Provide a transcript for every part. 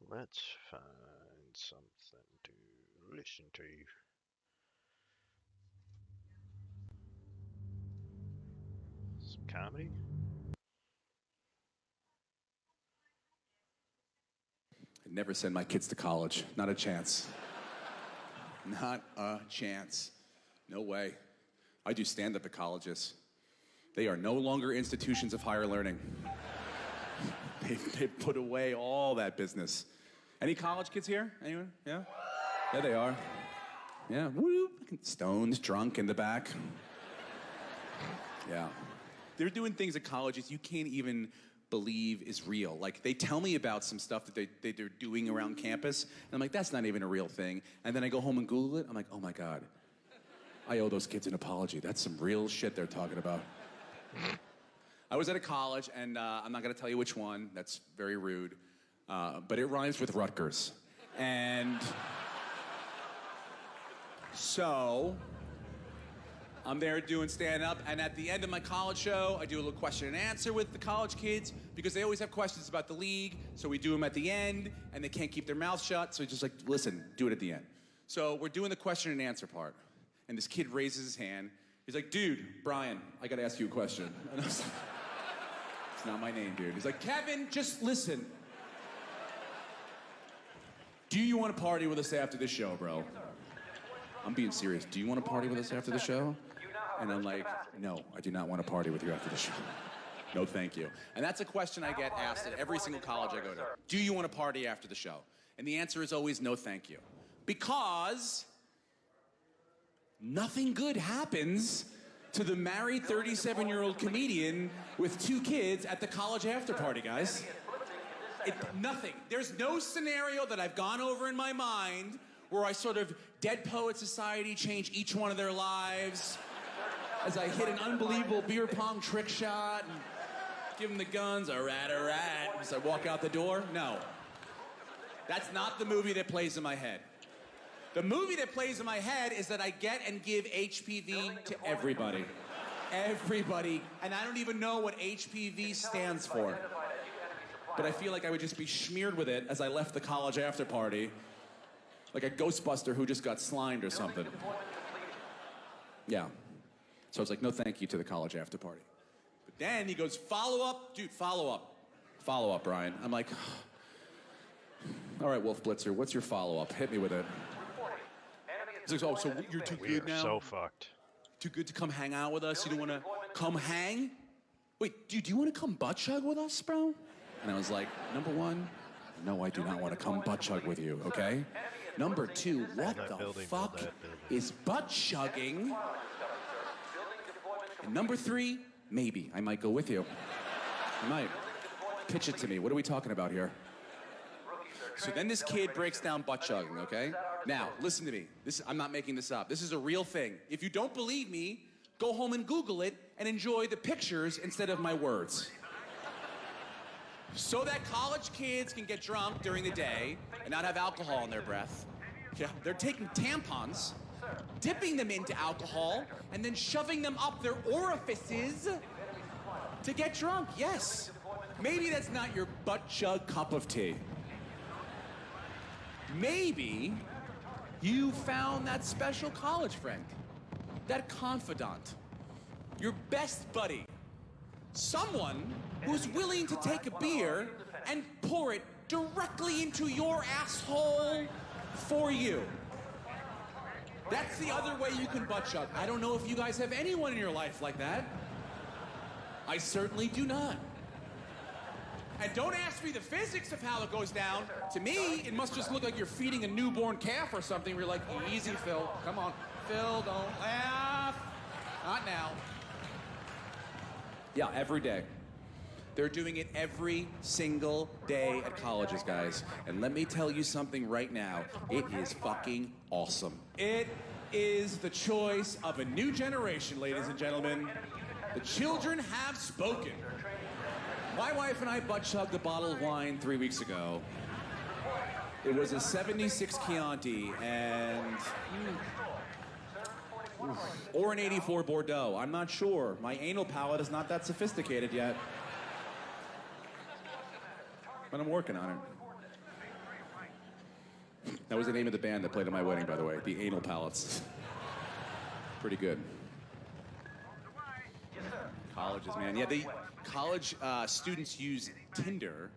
Let's find something to listen to. Some comedy? I'd never send my kids to college. Not a chance. Not a chance. No way. I do stand-up at colleges. They are no longer institutions of higher learning. They've put away all that business. Any college kids here? Anyone? Yeah? Yeah, they are. Yeah, whoop. Stoned, drunk in the back. Yeah. They're doing things at colleges you can't even believe is real. Like, they tell me about some stuff that they're doing around campus, and I'm like, that's not even a real thing. And then I go home and Google it, I'm like, oh my God. I owe those kids an apology. That's some real shit they're talking about. I was at a college, and I'm not gonna tell you which one, that's very rude, but it rhymes with Rutgers. And so, I'm there doing stand-up, and at the end of my college show, I do a little question and answer with the college kids, because they always have questions about the league, so we do them at the end, and they can't keep their mouth shut, so just like, listen, do it at the end. So we're doing the question and answer part, and this kid raises his hand. He's like, dude, Brian, I gotta ask you a question. And I was like, it's not my name, dude. He's like, Kevin, just listen. Do you want to party with us after the show, bro? I'm being serious. Do you want to party with us after the show? And I'm like, no, I do not want to party with you after the show. No, thank you. And that's a question I get asked at every single college I go to. Do you want to party after the show? And the answer is always no, thank you. Because nothing good happens to the married 37-year-old comedian with 2 kids at the college after party, guys. Nothing. There's no scenario that I've gone over in my mind where I sort of Dead Poet Society change each one of their lives as I hit an unbelievable beer pong trick shot and give them the guns, all right, as I walk out the door. No. That's not the movie that plays in my head. The movie that plays in my head is that I get and give HPV to everybody. Everybody. And I don't even know what HPV stands for. But I feel like I would just be smeared with it as I left the college after party, like a Ghostbuster who just got slimed or something. Yeah. So I was like, no thank you to the college after party. But then he goes, follow up? Dude, follow up. Follow up, Brian. I'm like, all right, Wolf Blitzer, what's your follow-up? Hit me with it. He's like, oh, so you're too good now? So fucked. Too good to come hang out with us? You don't want to come hang? Wait, do you want to come butt chug with us, bro? And I was like, number one, no, I do not want to come butt chug with you, okay? Number two, what the fuck is butt chugging? And number three, maybe I might go with you. I might. Pitch it to me. What are we talking about here? So then this kid breaks down butt chugging, okay? Now, listen to me. I'm not making this up. This is a real thing. If you don't believe me, go home and Google it and enjoy the pictures instead of my words. So that college kids can get drunk during the day and not have alcohol in their breath. Yeah, they're taking tampons, dipping them into alcohol, and then shoving them up their orifices to get drunk. Yes. Maybe that's not your butt chug cup of tea. Maybe you found that special college friend, that confidant, your best buddy, someone who's willing to take a beer and pour it directly into your asshole for you. That's the other way you can butt chug. I don't know if you guys have anyone in your life like that. I certainly do not. And don't ask me the physics of how it goes down. To me, it must just look like you're feeding a newborn calf or something. We're like, easy, Phil. Come on. Phil, don't laugh. Not now. Yeah, every day. They're doing it every single day at colleges, guys. And let me tell you something right now. It is fucking awesome. It is the choice of a new generation, ladies and gentlemen. The children have spoken. My wife and I butt chugged a bottle of wine 3 weeks ago. It was a 76 Chianti, and Or an 84 Bordeaux. I'm not sure. My anal palate is not that sophisticated yet. But I'm working on it. That was the name of the band that played at my wedding, by the way. The Anal Palates. Pretty good. Colleges, man. Yeah, college students use Tinder,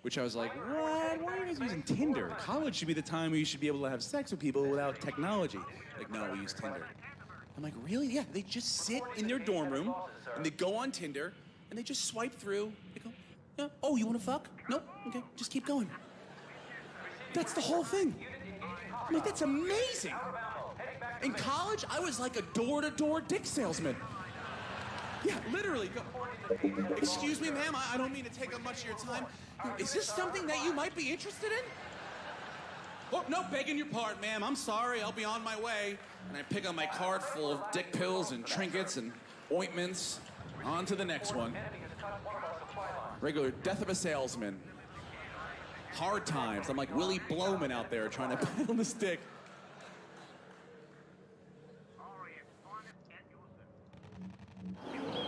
which I was like, what? Why are you guys using Tinder? College should be the time where you should be able to have sex with people without technology. Like, no, we use Tinder. I'm like, really? Yeah, they just sit in their dorm room, and they go on Tinder, and they just swipe through. They go, yeah, oh, you want to fuck? Nope, okay, just keep going. That's the whole thing. I'm like, that's amazing. In college, I was like a door-to-door dick salesman. Yeah, literally. Go, excuse me, ma'am, I don't mean to take up much of your time. Is this something that you might be interested in? Oh, no, begging your pardon, ma'am. I'm sorry, I'll be on my way. And I pick up my cart full of dick pills and trinkets and ointments. On to the next one. Regular death of a salesman. Hard times. I'm like Willie Blowman out there trying to pedal the stick.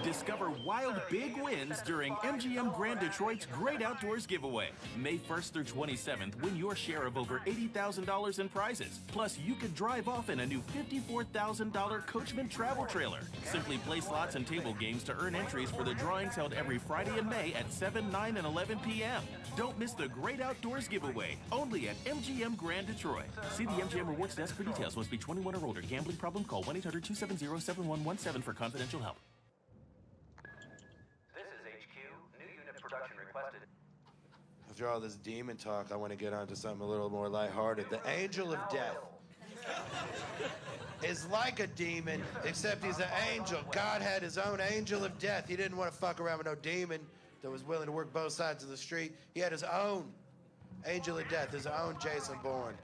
Discover wild big wins during MGM Grand Detroit's Great Outdoors Giveaway. May 1st through 27th, win your share of over $80,000 in prizes. Plus, you could drive off in a new $54,000 Coachman travel trailer. Simply play slots and table games to earn entries for the drawings held every Friday in May at 7, 9, and 11 p.m. Don't miss the Great Outdoors Giveaway, only at MGM Grand Detroit. See the MGM Rewards desk for details. Must be 21 or older. Gambling problem? Call 1-800-270-7117 for confidential help. After all this demon talk, I want to get on to something a little more lighthearted. The angel of death is like a demon, except he's an angel. God had his own angel of death. He didn't want to fuck around with no demon that was willing to work both sides of the street. He had his own angel of death, his own Jason Bourne,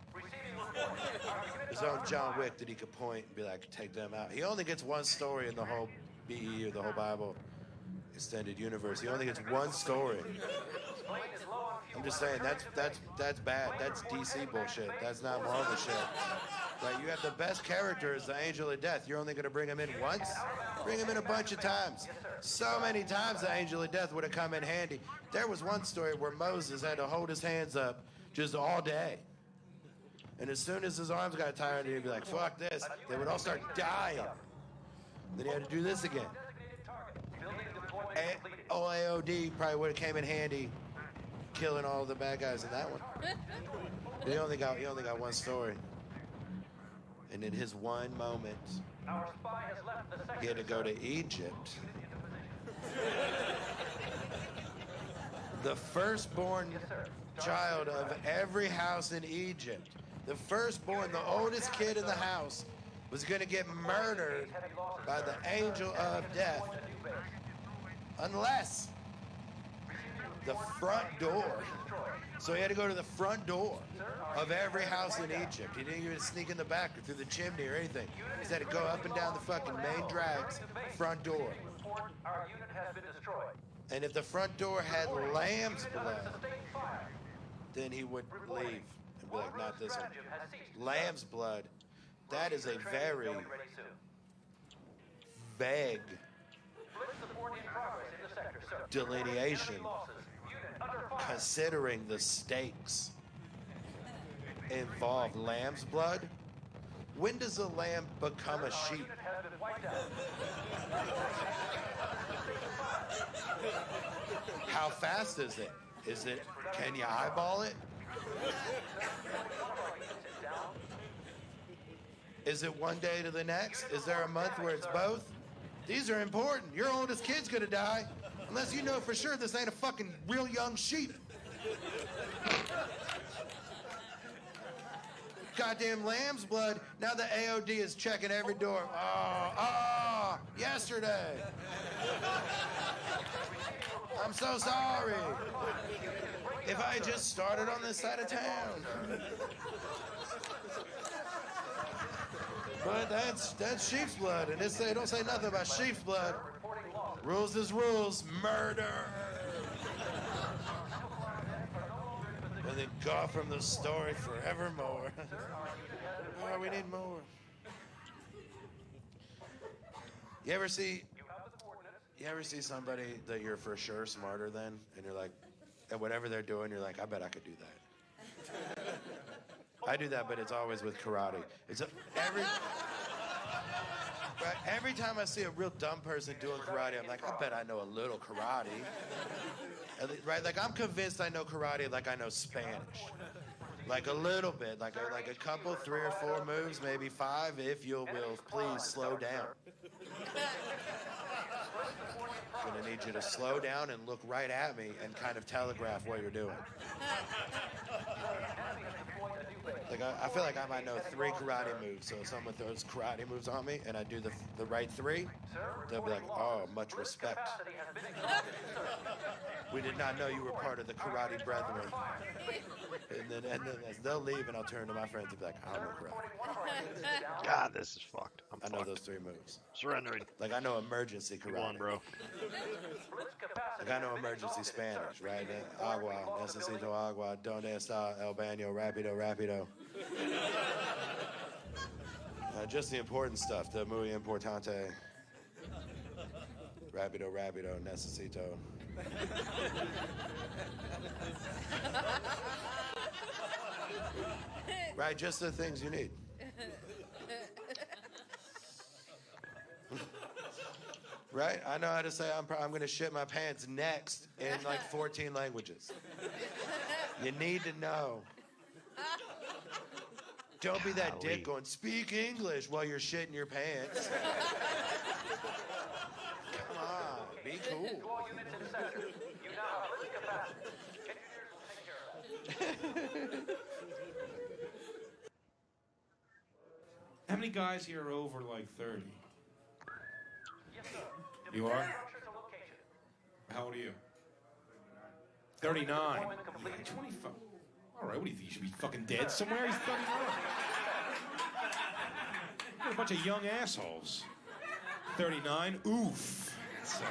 his own John Wick that he could point and be like, take them out. He only gets one story in the whole BE or the whole Bible extended universe. He only gets one story. I'm just saying, that's bad. That's DC bullshit. That's not Marvel shit. Like, you have the best character as the Angel of Death. You're only going to bring him in once? Bring him in a bunch of times. So many times the Angel of Death would have come in handy. There was one story where Moses had to hold his hands up just all day. And as soon as his arms got tired, he'd be like, fuck this. They would all start dying. Then he had to do this again. OAOD probably would have came in handy, killing all the bad guys in that one. He only got one story. And in his one moment, he had to go to Egypt. The firstborn child of every house in Egypt, the firstborn, the oldest kid in the house, was going to get murdered by the angel of death. Unless the front door. So he had to go to the front door of every house in Egypt. He didn't even sneak in the back or through the chimney or anything. He had to go up and down the fucking main drag's front door. And if the front door had lamb's blood, then he would leave and be like, not this one. Lamb's blood, that is a very vague delineation, considering the stakes involved. Lamb's blood? When does a lamb become a sheep? How fast is it? Can you eyeball it? Is it one day to the next? Is there a month where it's both? These are important. Your oldest kid's gonna die, unless you know for sure this ain't a fucking real young sheep. Goddamn lamb's blood. Now the AOD is checking every door. Yesterday. I'm so sorry. If I had just started on this side of town. But that's sheep's blood, and they don't say nothing about sheep's blood. Rules is rules. Murder. And then go from the story forevermore. Oh, we need more. You ever see somebody that you're for sure smarter than, and you're like, and whatever they're doing, you're like, I bet I could do that. I do that, but it's always with karate. Every time I see a real dumb person doing karate, I'm like, I bet I know a little karate. Right? Like, I'm convinced I know karate like I know Spanish. Like a little bit, like a couple, 3 or 4 moves, maybe 5, if you will, please slow down. I'm gonna need you to slow down and look right at me and kind of telegraph what you're doing. Like, I feel like I might know 3 karate moves, so if someone throws karate moves on me and I do the right 3, they'll be like, oh, much respect. We did not know you were part of the karate brethren. And then as they'll leave, and I'll turn to my friends and be like, I don't know karate. God, this is fucked. I know those 3 moves. Surrendering. Like, I know emergency karate. Come on, bro. Like, I know emergency Spanish, right? Agua, necesito agua, donde está el baño, rapido, rapido. Just the important stuff, the muy importante. Rapido, rapido, necesito. Right, just the things you need. Right? I know how to say I'm going to shit my pants next in like 14 languages. You need to know. Don't be that dick going, speak English while you're shitting your pants. Come on, be cool. How many guys here are over like 30? You are? How old are you? 39. Yeah, 25. All right, what do you think? You should be fucking dead somewhere? He's 39. What a bunch of young assholes. 39. Oof. That's,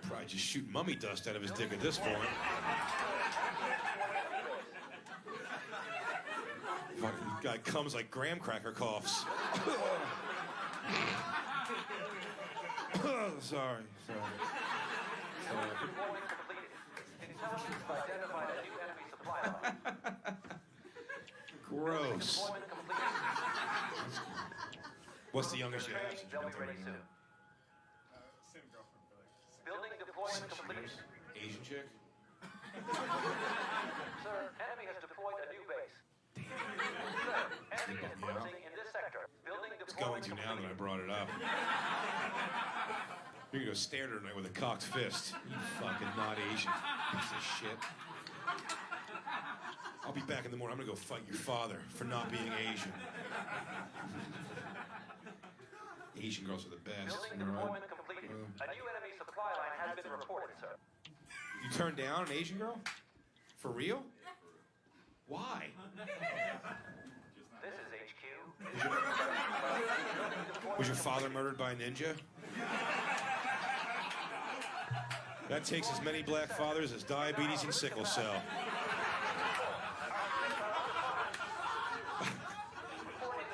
probably just shooting mummy dust out of his dick at this point. Fucking guy comes like graham cracker coughs. Sorry. Gross. What's the youngest you have since you've been 39? Building deployment completed. Asian chick? Sir, enemy has deployed a new base. Sir, enemy is closing in this sector. Building It's going deployment to now that I brought it up. You're gonna go stare at her tonight with a cocked fist. You fucking not Asian piece of shit. I'll be back in the morning. I'm gonna go fight your father for not being Asian. Asian girls are the best. Building deployment completed. A new enemy supply line has been reported, sir. You turned down an Asian girl? For real? Why? This is HQ. Was your father murdered by a ninja? That takes as many black fathers as diabetes and sickle cell.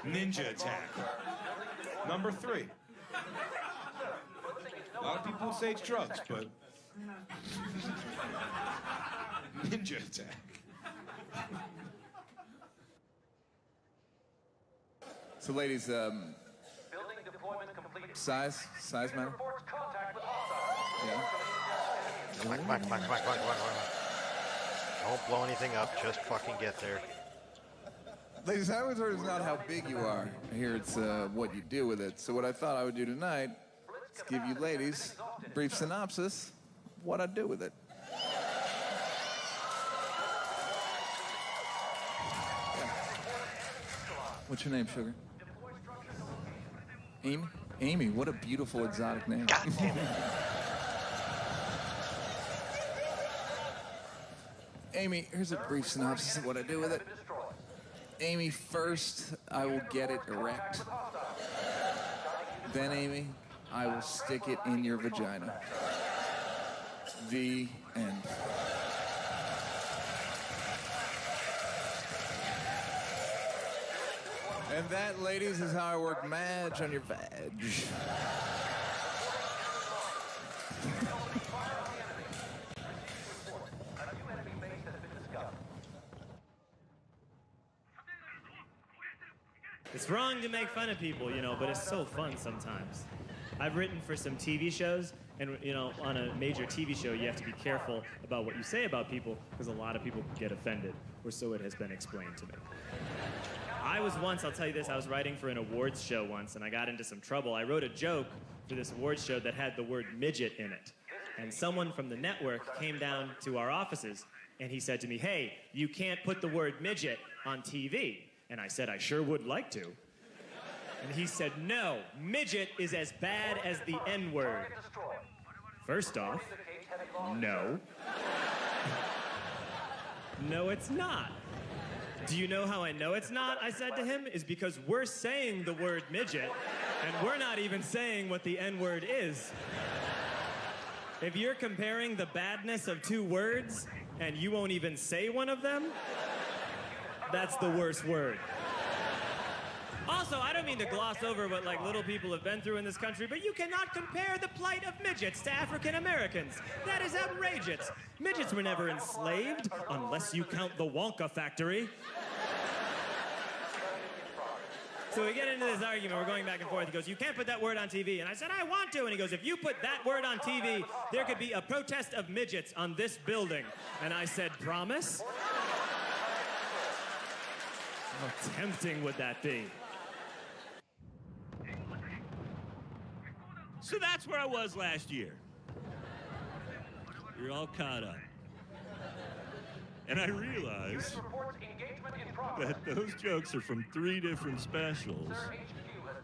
Ninja attack. Number 3. A lot of people would say it's drugs, but ninja attack. So, ladies, Building deployment completed. size matter? Reports contact with hostiles. Yeah. Come on. Don't blow anything up. Just fucking get there. Ladies, highway authority is not how big you are. Here it's what you do with it. So what I thought I would do tonight is give you ladies a brief synopsis of what I do with it. Yeah. What's your name, sugar? Amy? Amy, what a beautiful exotic name. God damn it. Amy, here's a brief synopsis of what I do with it. Amy, first, I will get it erect. Then, Amy, I will stick it in your vagina. The end. And that, ladies, is how I work Madge on your vag. It's wrong to make fun of people, you know, but it's so fun sometimes. I've written for some TV shows, and, you know, on a major TV show, you have to be careful about what you say about people, because a lot of people can get offended, or so it has been explained to me. I was once, I'll tell you this, I was writing for an awards show once, and I got into some trouble. I wrote a joke for this awards show that had the word midget in it. And someone from the network came down to our offices, and he said to me, "Hey, you can't put the word midget on TV." And I said, "I sure would like to." And he said, "No, midget is as bad as the N-word." First off, no. No, it's not. Do you know how I know it's not, I said to him, is because we're saying the word midget, and we're not even saying what the N-word is. If you're comparing the badness of two words, and you won't even say one of them, that's the worst word. Also, I don't mean to gloss over what like little people have been through in this country, but you cannot compare the plight of midgets to African Americans. That is outrageous. Midgets were never enslaved, unless you count the Wonka factory. So we get into this argument, we're going back and forth. He goes, "You can't put that word on TV." And I said, "I want to." And he goes, "If you put that word on TV, there could be a protest of midgets on this building." And I said, "Promise?" How tempting would that be? So that's where I was last year. You're all caught up. And I realized that those jokes are from 3 different specials,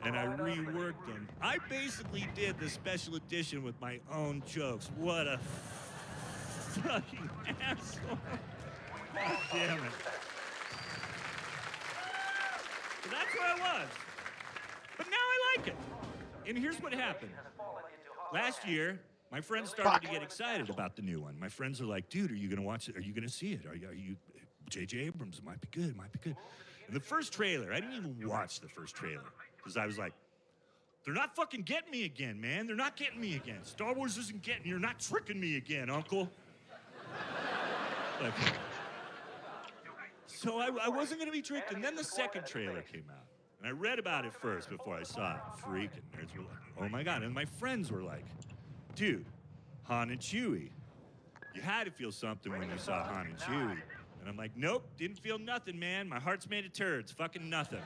and I reworked them. I basically did the special edition with my own jokes. What a fucking asshole. God damn it. So that's where I was. But now I like it. And here's what happened. Last year, my friends started to get excited about the new one. My friends are like, "Dude, are you going to watch it? Are you going to see it? Are you J.J. Abrams, it might be good, it might be good." And the first trailer, I didn't even watch the first trailer, because I was like, they're not fucking getting me again, man. They're not getting me again. Star Wars isn't getting, you're not tricking me again, uncle. Like, so I wasn't going to be tricked. And then the second trailer came out. And I read about it first before I saw it. Freaking nerds were like, "Oh my God." And my friends were like, "Dude, Han and Chewie. You had to feel something when you saw Han and Chewie." And I'm like, "Nope, didn't feel nothing, man. My heart's made of turds, fucking nothing."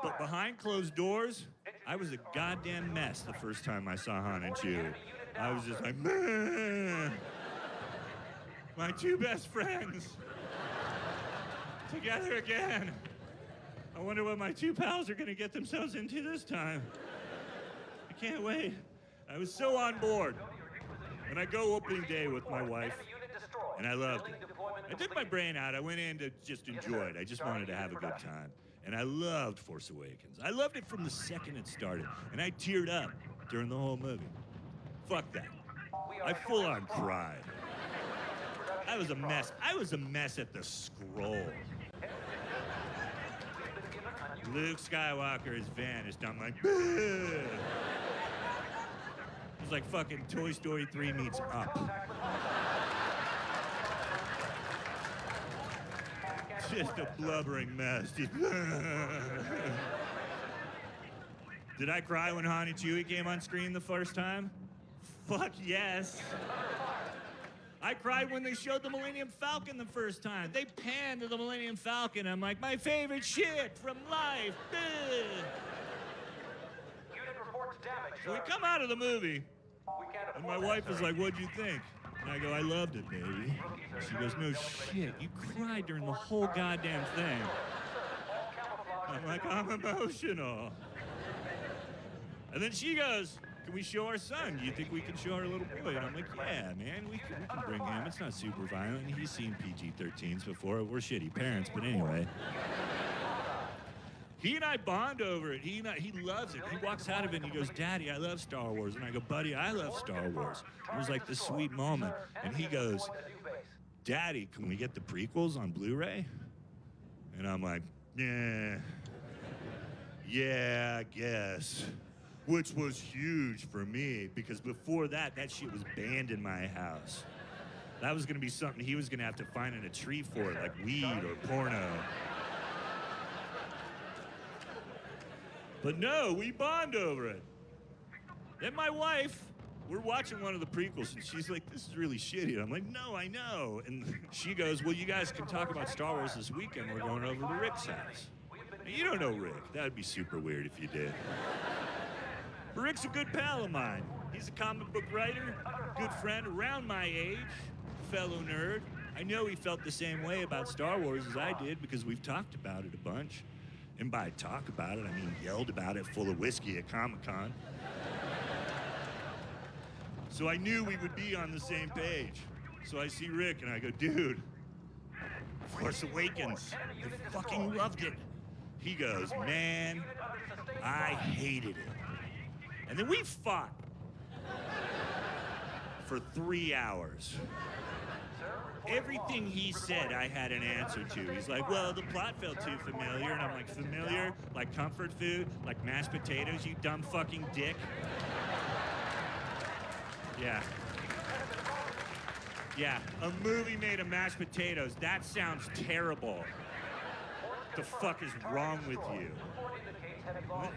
But behind closed doors, I was a goddamn mess the first time I saw Han and Chewie. I was just like, man, my two best friends together again. I wonder what my two pals are gonna get themselves into this time. I can't wait. I was so on board. And I go opening day with my wife, and I loved it. I took my brain out. I went in to just enjoy it. I just wanted to have a good time. And I loved Force Awakens. I loved it from the second it started. And I teared up during the whole movie. Fuck that. I full on cried. I was a mess. I was a mess at the scroll. Luke Skywalker has vanished. I'm like, "Bleh." It's like fucking Toy Story 3 meets Up. Just a blubbering mess. Just Did I cry when Han and Chewie came on screen the first time? Fuck yes. I cried when they showed the Millennium Falcon the first time. They panned to the Millennium Falcon. I'm like, my favorite shit from life. So we come out of the movie, and my wife is like, "What'd you think?" And I go, "I loved it, baby." She goes, "No shit, you cried during the whole goddamn thing." I'm like, "I'm emotional." And then she goes, "Can we show our son? Do you think we can show our little boy?" And I'm like, "Yeah, man, we can bring him. It's not super violent. He's seen PG-13s before. We're shitty parents, but anyway." He and I bond over it. He loves it. He walks out of it and he goes, "Daddy, I love Star Wars." And I go, "Buddy, I love Star Wars." It was like this sweet moment. And he goes, "Daddy, can we get the prequels on Blu-ray?" And I'm like, yeah, I guess. Which was huge for me, because before that shit was banned in my house. That was gonna be something he was gonna have to find in a tree for, like weed or porno. But no, we bond over it. Then my wife, we're watching one of the prequels, and she's like, this is really shitty. And I'm like, no, I know. And she goes, well, you guys can talk about Star Wars this weekend. We're going over to Rick's house. Now, you don't know Rick. That would be super weird if you did. But Rick's a good pal of mine. He's a comic book writer, good friend, around my age, fellow nerd. I know he felt the same way about Star Wars as I did, because we've talked about it a bunch. And by talk about it, I mean yelled about it full of whiskey at Comic-Con. So I knew we would be on the same page. So I see Rick and I go, dude, Force Awakens, I fucking loved it. He goes, man, I hated it. And then we fought for 3 hours. Everything he said, I had an answer to. He's like, well, the plot felt too familiar. And I'm like, familiar? Like comfort food? Like mashed potatoes, you dumb fucking dick? Yeah, a movie made of mashed potatoes. That sounds terrible. What the fuck is wrong with you?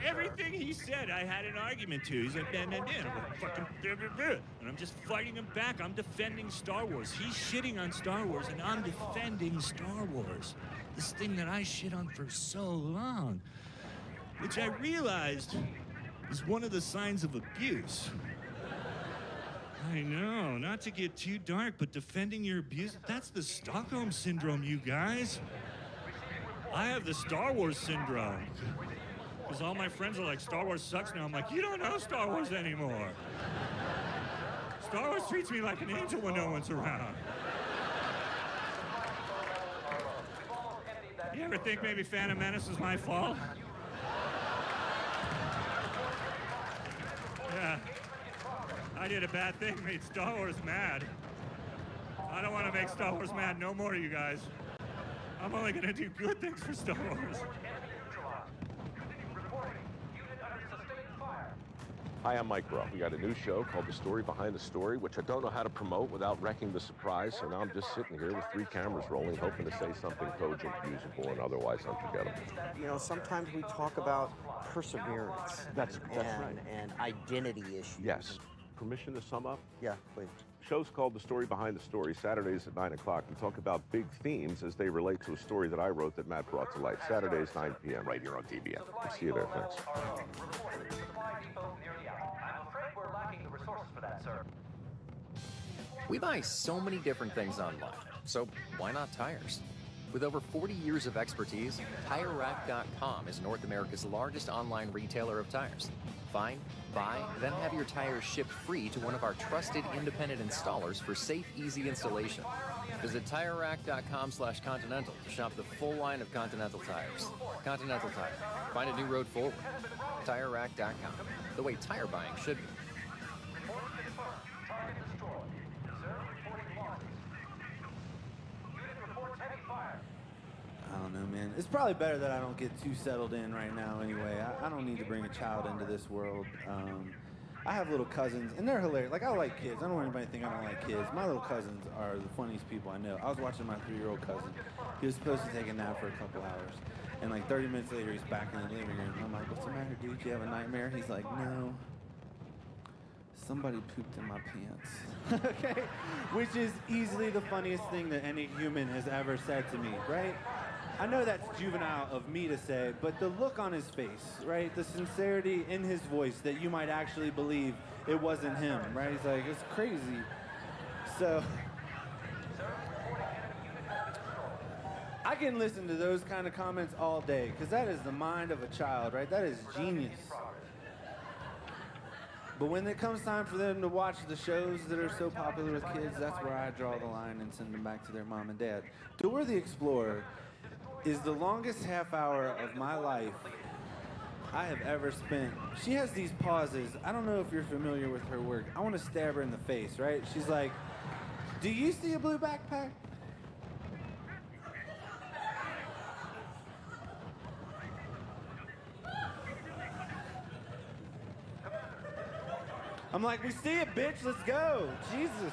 Everything he said, I had an argument to. He's like, man. I'm like, fucking, and I'm just fighting him back. I'm defending Star Wars. He's shitting on Star Wars, and I'm defending Star Wars. This thing that I shit on for so long, which I realized is one of the signs of abuse. I know, not to get too dark, but defending your abuse, that's the Stockholm Syndrome, you guys. I have the Star Wars Syndrome. Because all my friends are like, Star Wars sucks now. I'm like, you don't know Star Wars anymore. Star Wars treats me like an angel when no one's around. You ever think maybe Phantom Menace was my fault? Yeah. I did a bad thing, made Star Wars mad. I don't want to make Star Wars mad no more, you guys. I'm only going to do good things for Star Wars. Hi, I'm Mike Rowe. We got a new show called The Story Behind the Story, which I don't know how to promote without wrecking the surprise. So now I'm just sitting here with 3 cameras rolling, hoping to say something cogent, usable, and otherwise unforgettable. You know, sometimes we talk about perseverance. That's right. And identity issues. Yes. Permission to sum up? Yeah, please. Show's called The Story Behind the Story, Saturdays at 9 o'clock. We talk about big themes as they relate to a story that I wrote that Matt brought to life. Saturdays, 9 p.m. right here on TBN. We'll see you there. Thanks. We buy so many different things online, so why not tires? With over 40 years of expertise, TireRack.com is North America's largest online retailer of tires. Find, buy, then have your tires shipped free to one of our trusted independent installers for safe, easy installation. Visit TireRack.com/Continental to shop the full line of Continental tires. Continental Tire. Find a new road forward. TireRack.com. The way tire buying should be. I don't know, man. It's probably better that I don't get too settled in right now anyway. I don't need to bring a child into this world. I have little cousins, and they're hilarious. Like, I like kids. I don't want anybody to think I don't like kids. My little cousins are the funniest people I know. I was watching my 3-year-old cousin. He was supposed to take a nap for a couple hours. And like 30 minutes later, he's back in the living room. I'm like, what's the matter, dude? Do you have a nightmare? He's like, no. Somebody pooped in my pants. Okay? Which is easily the funniest thing that any human has ever said to me, right? I know that's juvenile of me to say, but the look on his face, right? The sincerity in his voice that you might actually believe it wasn't him, right? He's like, it's crazy. So I can listen to those kind of comments all day, because that is the mind of a child, right? That is genius. But when it comes time for them to watch the shows that are so popular with kids, that's where I draw the line and send them back to their mom and dad. Dora the Explorer is the longest half hour of my life I have ever spent. She has these pauses. I don't know if you're familiar with her work. I want to stab her in the face, right? She's like, do you see a blue backpack? I'm like, we see it, bitch. Let's go. Jesus.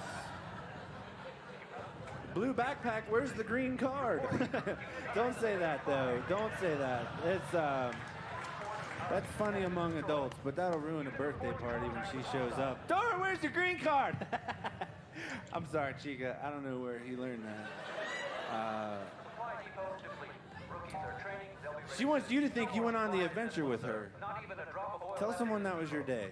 Blue backpack, where's the green card? Don't say that, though. Don't say that. It's, that's funny among adults, but that'll ruin a birthday party when she shows up. Dora, where's your green card? I'm sorry, Chica. I don't know where he learned that. She wants you to think you went on the adventure with her. Tell someone that was your day.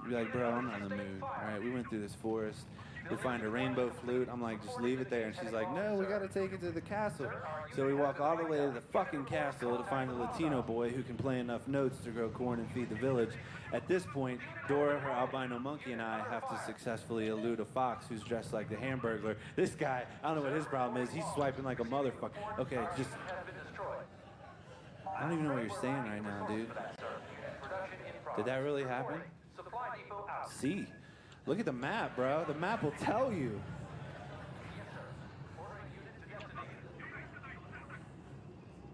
You'd be like, bro, I'm not in the mood. All right, we went through this forest. We find a rainbow flute. I'm like, just leave it there. And she's like, no, we got to take it to the castle. So we walk all the way to the fucking castle to find a Latino boy who can play enough notes to grow corn and feed the village. At this point, Dora, her albino monkey, and I have to successfully elude a fox who's dressed like the Hamburglar. This guy, I don't know what his problem is. He's swiping like a motherfucker. Okay, just... I don't even know what you're saying right now, dude. Did that really happen? See. Look at the map, bro. The map will tell you.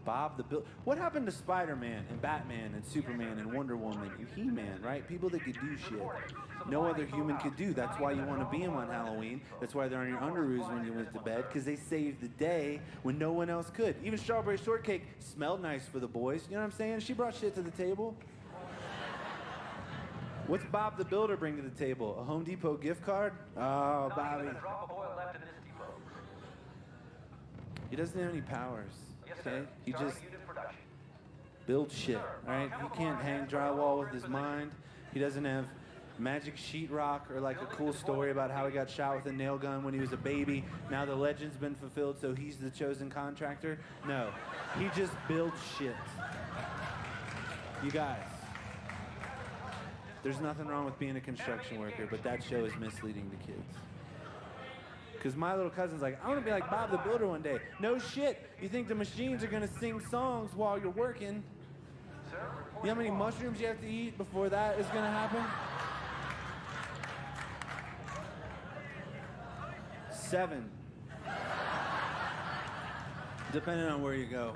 Bob the Builder. What happened to Spider-Man and Batman and Superman and Wonder Woman and He-Man, right? People that could do shit no other human could do. That's why you want to be them on Halloween. That's why they're on your underoos when you went to bed, because they saved the day when no one else could. Even Strawberry Shortcake smelled nice for the boys. You know what I'm saying? She brought shit to the table. What's Bob the Builder bring to the table? A Home Depot gift card? Oh, Bobby. He doesn't have any powers, okay? He just builds shit, all right? He can't hang drywall with his mind. He doesn't have magic sheetrock or like a cool story about how he got shot with a nail gun when he was a baby. Now the legend's been fulfilled, so he's the chosen contractor. No, he just builds shit. You guys. There's nothing wrong with being a construction worker, but that show is misleading to kids. Because my little cousin's like, I want to be like Bob the Builder one day. No shit. You think the machines are going to sing songs while you're working? You know how many mushrooms you have to eat before that is going to happen? 7. Depending on where you go.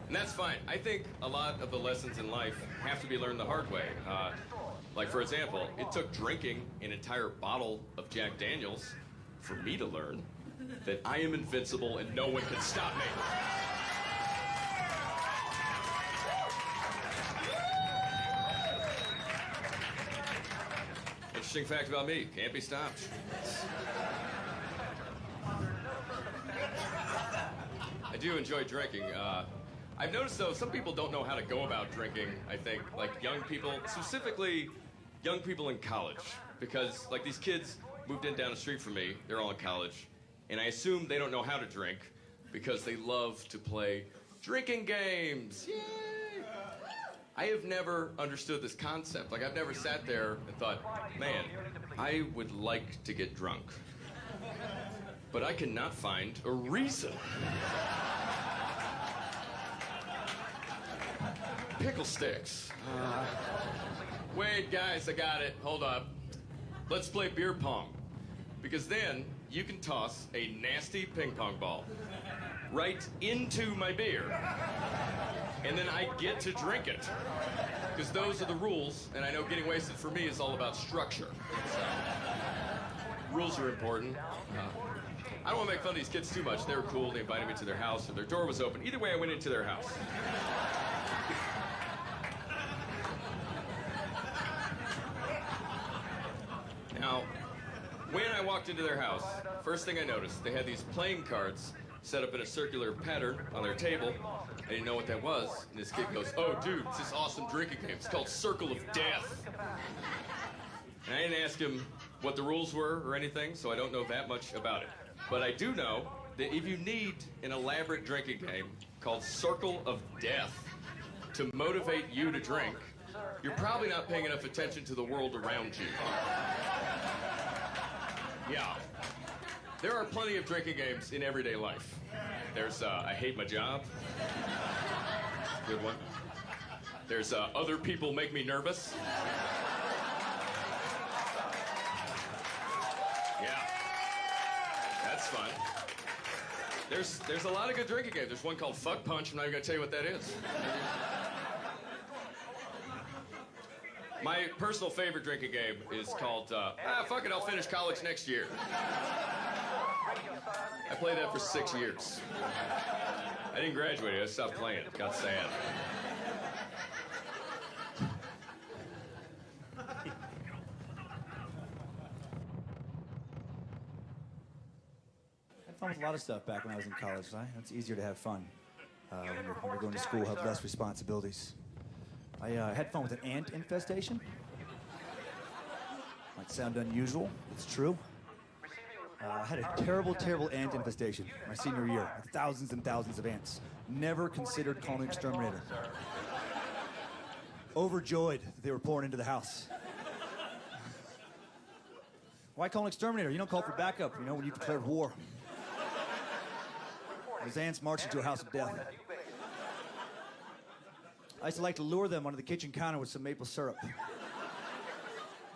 And that's fine. I think a lot of the lessons in life have to be learned the hard way. Like, for example, it took drinking an entire bottle of Jack Daniels for me to learn that I am invincible and no one can stop me. Interesting fact about me, can't be stopped. I do enjoy drinking. I've noticed, though, some people don't know how to go about drinking, I think, like young people, specifically young people in college. Because, like, these kids moved in down the street from me, they're all in college, and I assume they don't know how to drink because they love to play drinking games. Yay! I have never understood this concept. Like, I've never sat there and thought, man, I would like to get drunk. But I cannot find a reason. Pickle sticks. Wait, guys, I got it. Hold up. Let's play beer pong. Because then you can toss a nasty ping pong ball right into my beer. And then I get to drink it. Because those are the rules, and I know getting wasted for me is all about structure. So, rules are important. I don't want to make fun of these kids too much. They were cool. They invited me to their house, or their door was open. Either way, I went into their house. Now, when I walked into their house, first thing I noticed, they had these playing cards set up in a circular pattern on their table. I didn't know what that was. And this kid goes, oh, dude, it's this awesome drinking game. It's called Circle of Death. And I didn't ask him what the rules were or anything, so I don't know that much about it. But I do know that if you need an elaborate drinking game called Circle of Death to motivate you to drink, you're probably not paying enough attention to the world around you. Yeah. There are plenty of drinking games in everyday life. There's I Hate My Job. Good one. There's Other People Make Me Nervous. Yeah. That's fun. There's a lot of good drinking games. There's one called Fuck Punch. I'm not even gonna tell you what that is. My personal favorite drinking game is called fuck it, I'll finish college next year. I played that for 6 years. I didn't graduate. I stopped playing. It got sad. I had fun with a lot of stuff back when I was in college. Right? It's easier to have fun when you're going to school, have less responsibilities. I had fun with an ant infestation. Might sound unusual. It's true. I had a terrible, terrible ant infestation my senior year. Thousands and thousands of ants. Never considered calling an exterminator. Overjoyed that they were pouring into the house. Why call an exterminator? You don't call for backup, you know, when you've declared war. Those ants marched into a house of death. I used to like to lure them onto the kitchen counter with some maple syrup.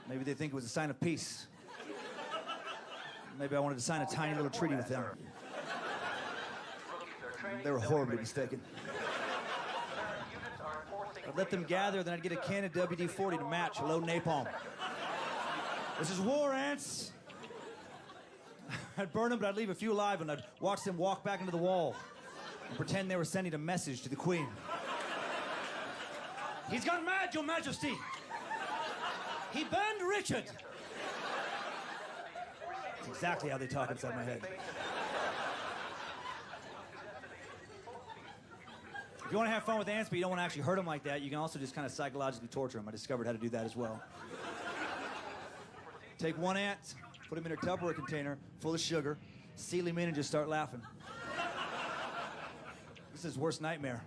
Maybe they think it was a sign of peace. Maybe I wanted to sign a tiny little treaty with them. They were horribly mistaken. I'd let them gather, then I'd get a can of WD-40 to match, a low napalm. This is war, ants. I'd burn them, but I'd leave a few alive, and I'd watch them walk back into the wall and pretend they were sending a message to the Queen. He's gone mad, Your Majesty. He burned Richard. That's exactly how they talk inside my head. If you want to have fun with ants, but you don't want to actually hurt them like that, you can also just kind of psychologically torture them. I discovered how to do that as well. Take one ant, put him in a Tupperware container full of sugar, seal him in, and just start laughing. This is his worst nightmare.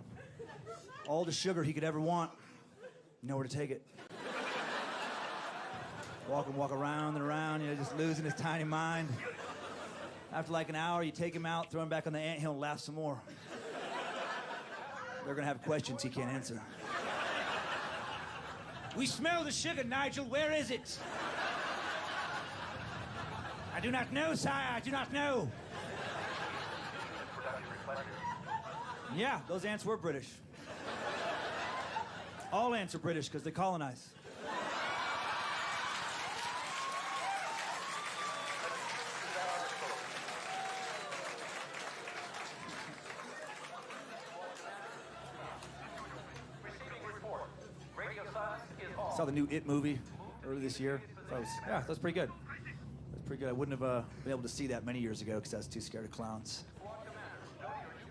All the sugar he could ever want, nowhere to take it. Walk around and around, you know, just losing his tiny mind. After like an hour, you take him out, throw him back on the anthill, and laugh some more. They're gonna have questions he can't answer. We smell the sugar, Nigel. Where is it? I do not know, sire. I do not know. Yeah, those ants were British. All ants are British because they colonize. Saw the new It movie earlier this year. That was pretty good. That's pretty good. I wouldn't have been able to see that many years ago because I was too scared of clowns.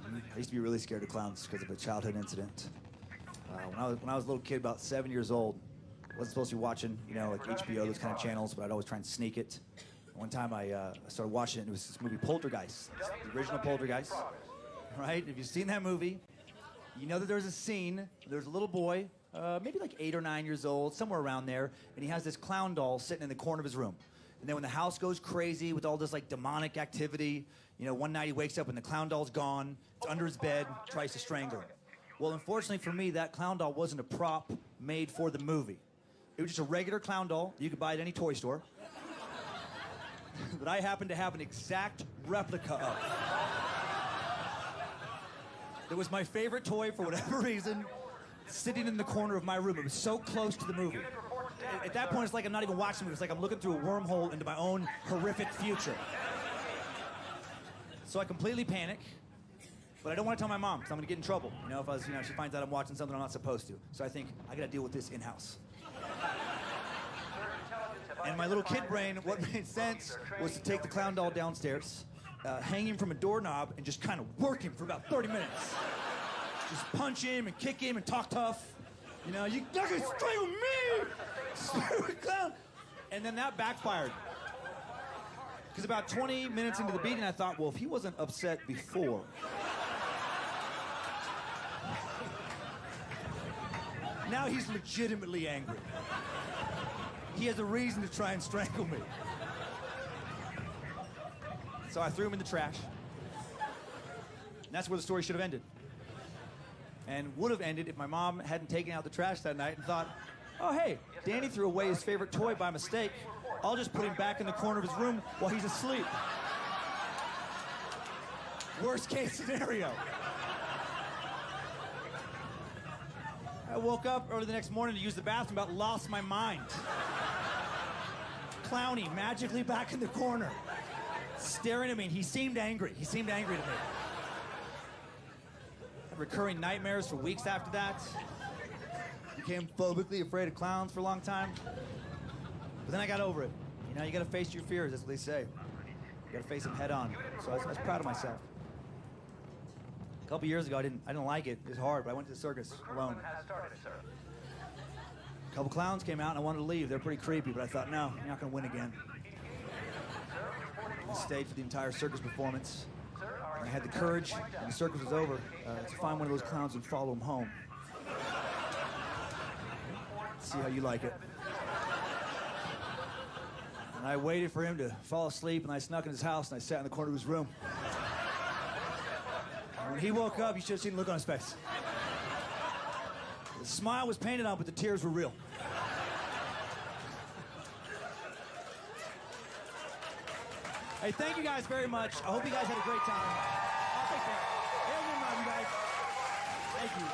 I used to be really scared of clowns because of a childhood incident. When I was a little kid, about 7 years old, I wasn't supposed to be watching, you know, like HBO, those kind of channels, but I'd always try and sneak it. One time I started watching it, and it was this movie Poltergeist, the original Poltergeist, right? If you've seen that movie, you know that there's a scene, there's a little boy, maybe like 8 or 9 years old, somewhere around there, and he has this clown doll sitting in the corner of his room. And then when the house goes crazy with all this like demonic activity, you know, one night he wakes up and the clown doll's gone, it's under his bed, tries to strangle him. Well, unfortunately for me, that clown doll wasn't a prop made for the movie. It was just a regular clown doll you could buy at any toy store. But I happened to have an exact replica of. It was my favorite toy for whatever reason, sitting in the corner of my room. It was so close to the movie. At that point, it's like I'm not even watching the movie. It's like I'm looking through a wormhole into my own horrific future. So I completely panic, but I don't want to tell my mom because I'm going to get in trouble. You know, if she finds out I'm watching something I'm not supposed to. So I think I got to deal with this in-house. And my little kid brain, what made sense was to take the clown doll downstairs, hang him from a doorknob, and just kind of work him for about 30 minutes. Just punch him and kick him and talk tough. You know, you're not gonna stay with me, stupid clown. And then that backfired. Because about 20 minutes into the beating, I thought, well, if he wasn't upset before, now he's legitimately angry. He has a reason to try and strangle me. So I threw him in the trash. And that's where the story should have ended. And would have ended if my mom hadn't taken out the trash that night and thought, oh, hey, Danny threw away his favorite toy by mistake. I'll just put him back in the corner of his room while he's asleep. Worst case scenario. I woke up early the next morning to use the bathroom, about lost my mind. Clowny, magically back in the corner, staring at me, and he seemed angry. He seemed angry to me. Had recurring nightmares for weeks after that. Became phobically afraid of clowns for a long time. But then I got over it. You know, you gotta face your fears, that's what they say. You gotta face them head on. So I was proud of myself. A couple years ago, I didn't like it. It was hard, but I went to the circus alone. A couple clowns came out and I wanted to leave. They're pretty creepy, but I thought, no, you're not gonna win again. I stayed for the entire circus performance. And I had the courage, when the circus was over, to find one of those clowns and follow him home. See how you like it. And I waited for him to fall asleep, and I snuck in his house, and I sat in the corner of his room. And when he woke up, you should have seen the look on his face. The smile was painted on, but the tears were real. Hey, thank you guys very much. I hope you guys had a great time. I'll take care. Everyone love you guys. Thank you.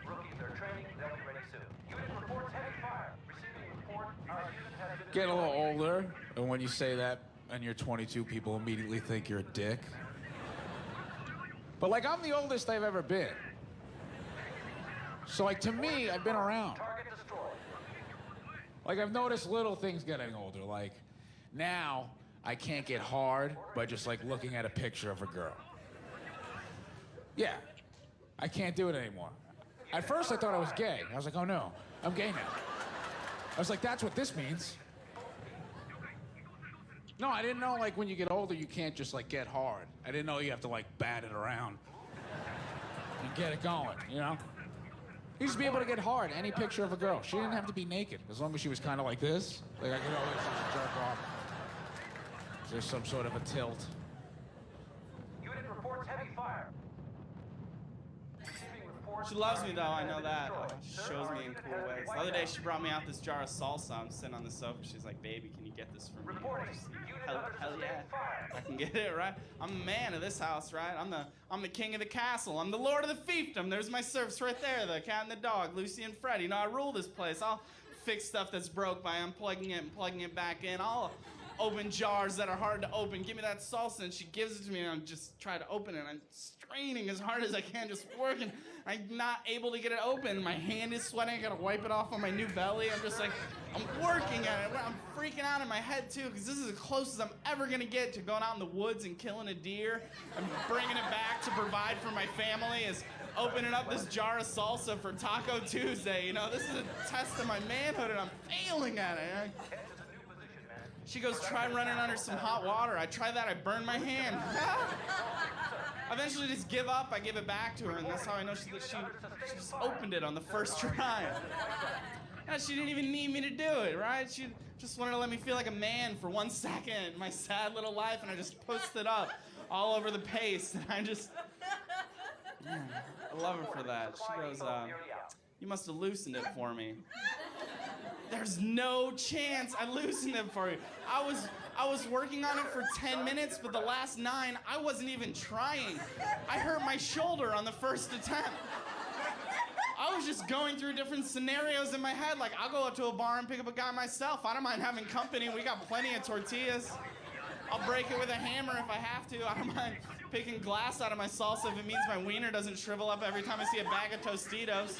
Rookies are training. They'll be ready soon. Unit reports heavy fire. Receiving report. R.U.S.E has been... Get a little older, and when you say that and you're 22, people immediately think you're a dick. But like, I'm the oldest I've ever been. So like, to me, I've been around. Like, I've noticed little things getting older. Like, now I can't get hard by just like looking at a picture of a girl. Yeah, I can't do it anymore. At first I thought I was gay. I was like, oh no, I'm gay now. I was like, that's what this means. No, I didn't know, like, when you get older, you can't just, like, get hard. I didn't know you have to, like, bat it around and get it going, you know? You used to be able to get hard, any picture of a girl. She didn't have to be naked, as long as she was kind of like this. Like, I could always just jerk off. There's some sort of a tilt. Unit reports heavy fire. She loves me, though, I know that. She shows me in cool ways. The other day, she brought me out this jar of salsa. I'm sitting on the sofa. She's like, baby, can you get this for me? Hell yeah. I can get it, right? I'm the man of this house, right? I'm the king of the castle. I'm the lord of the fiefdom. There's my serfs right there, the cat and the dog, Lucy and Fred. You know, I rule this place. I'll fix stuff that's broke by unplugging it and plugging it back in. I'll open jars that are hard to open. Give me that salsa, and she gives it to me, and I'm just trying to open it. I'm straining as hard as I can, just working. I'm not able to get it open. My hand is sweating. I gotta wipe it off on my new belly. I'm just like, I'm working at it. I'm freaking out in my head, too, because this is as close as I'm ever gonna get to going out in the woods and killing a deer. I'm bringing it back to provide for my family, is opening up this jar of salsa for Taco Tuesday. You know, this is a test of my manhood, and I'm failing at it. She goes, try running under some hot water. I try that, I burn my hand. I eventually just give up, I give it back to her, and that's how I know she just opened it on the first try. And she didn't even need me to do it, right? She just wanted to let me feel like a man for 1 second in my sad little life, and I just posted up all over the pace, and I just... Yeah, I love her for that. She goes, you must have loosened it for me. There's no chance I loosened it for you. I was working on it for 10 minutes, but the last 9, I wasn't even trying. I hurt my shoulder on the first attempt. I was just going through different scenarios in my head. Like, I'll go up to a bar and pick up a guy myself. I don't mind having company. We got plenty of tortillas. I'll break it with a hammer if I have to. I don't mind picking glass out of my salsa if it means my wiener doesn't shrivel up every time I see a bag of Tostitos.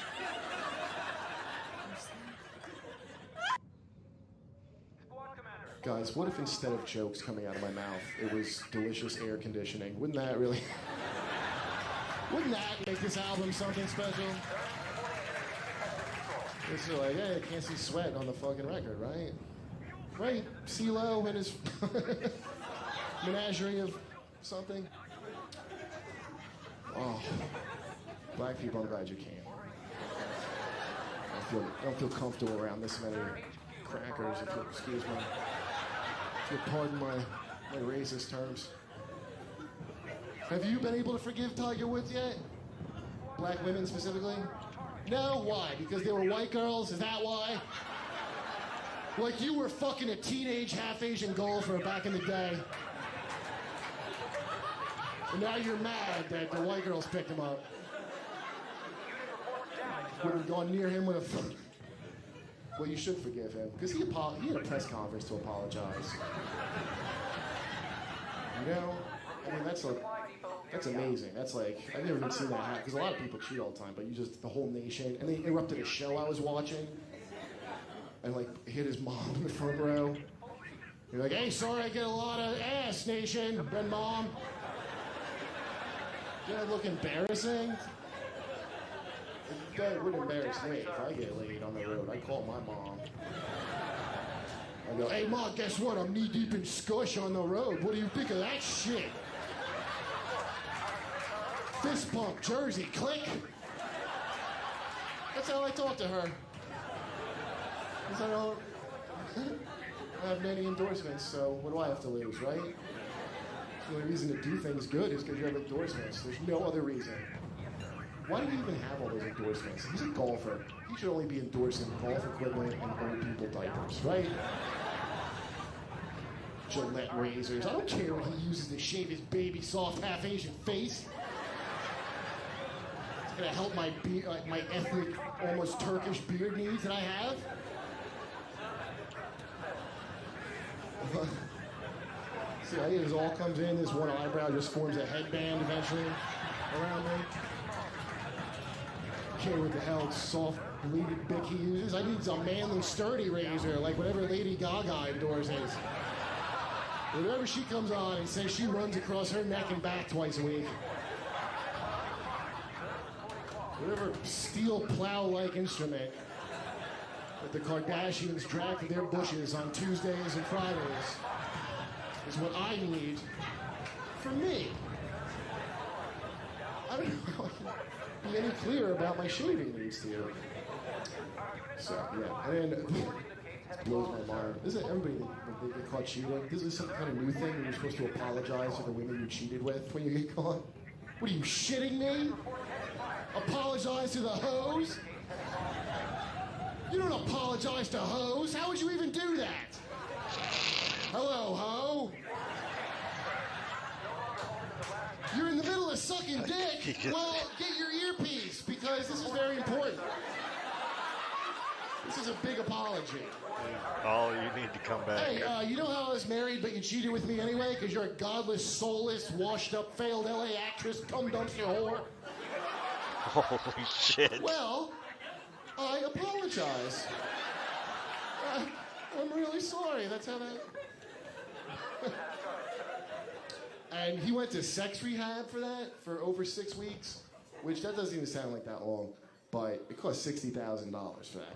Guys, what if instead of jokes coming out of my mouth, it was delicious air conditioning? Wouldn't that really... Wouldn't that make this album something special? It's like, hey, I can't see sweat on the fucking record, right? Right? CeeLo and his menagerie of something. Oh, black people, I'm glad you came. I don't feel comfortable around this many crackers, if you'll excuse me. If you'll pardon my racist terms. Have you been able to forgive Tiger Woods yet? Black women specifically? No? Why? Because they were white girls? Is that why? Like you were fucking a teenage half-Asian golfer back in the day. And now you're mad that the white girls picked him up. Would have gone near him with a... Well, you should forgive him, because he had a press conference to apologize. You know? I mean, that's amazing. That's like, I've never even seen that happen, because a lot of people cheat all the time, but the whole nation, and they interrupted a show I was watching, and like, hit his mom in the front row. You're like, hey, sorry I get a lot of ass, nation, and mom. Did I look embarrassing? That would embarrass me if I get laid on the road. I call my mom. I go, hey, Mom, guess what? I'm knee-deep in scush on the road. What do you think of that shit? Fist pump, Jersey, click. That's how I talk to her. Because I don't have many endorsements, so what do I have to lose, right? The only reason to do things good is because you have endorsements. There's no other reason. Why do you even have all those endorsements? He's a golfer. He should only be endorsing golf equipment and old people diapers, right? Gillette razors. I don't care what he uses to shave his baby soft half-Asian face. It's gonna help my ethnic, almost Turkish beard needs that I have. See, I think this all comes in. This one eyebrow just forms a headband eventually around me. I can't what the hell soft bleeded bick he uses. I need a manly sturdy razor, like whatever Lady Gaga endorses. Whenever she comes on and says she runs across her neck and back twice a week. Whatever steel plow-like instrument that the Kardashians drag to their bushes on Tuesdays and Fridays is what I need for me. I don't know if I can be any clearer about my shaving needs to you. So, yeah. And then, it blows my mind. Isn't everybody, when they get caught cheating, this is some kind of new thing where you're supposed to apologize to the women you cheated with when you get caught? What are you, shitting me? Apologize to the hoes? You don't apologize to hoes. How would you even do that? Hello, ho. You're in the middle of sucking dick. Well, get your earpiece, because this is very important. This is a big apology. Oh, you need to come back. Hey, you know how I was married, but you cheated with me anyway? Because you're a godless, soulless, washed-up, failed L.A. actress, cum dumpster whore? Holy shit. Well, I apologize. I'm really sorry. That's how that... And he went to sex rehab for that for over 6 weeks, which that doesn't even sound like that long, but it cost $60,000 for that,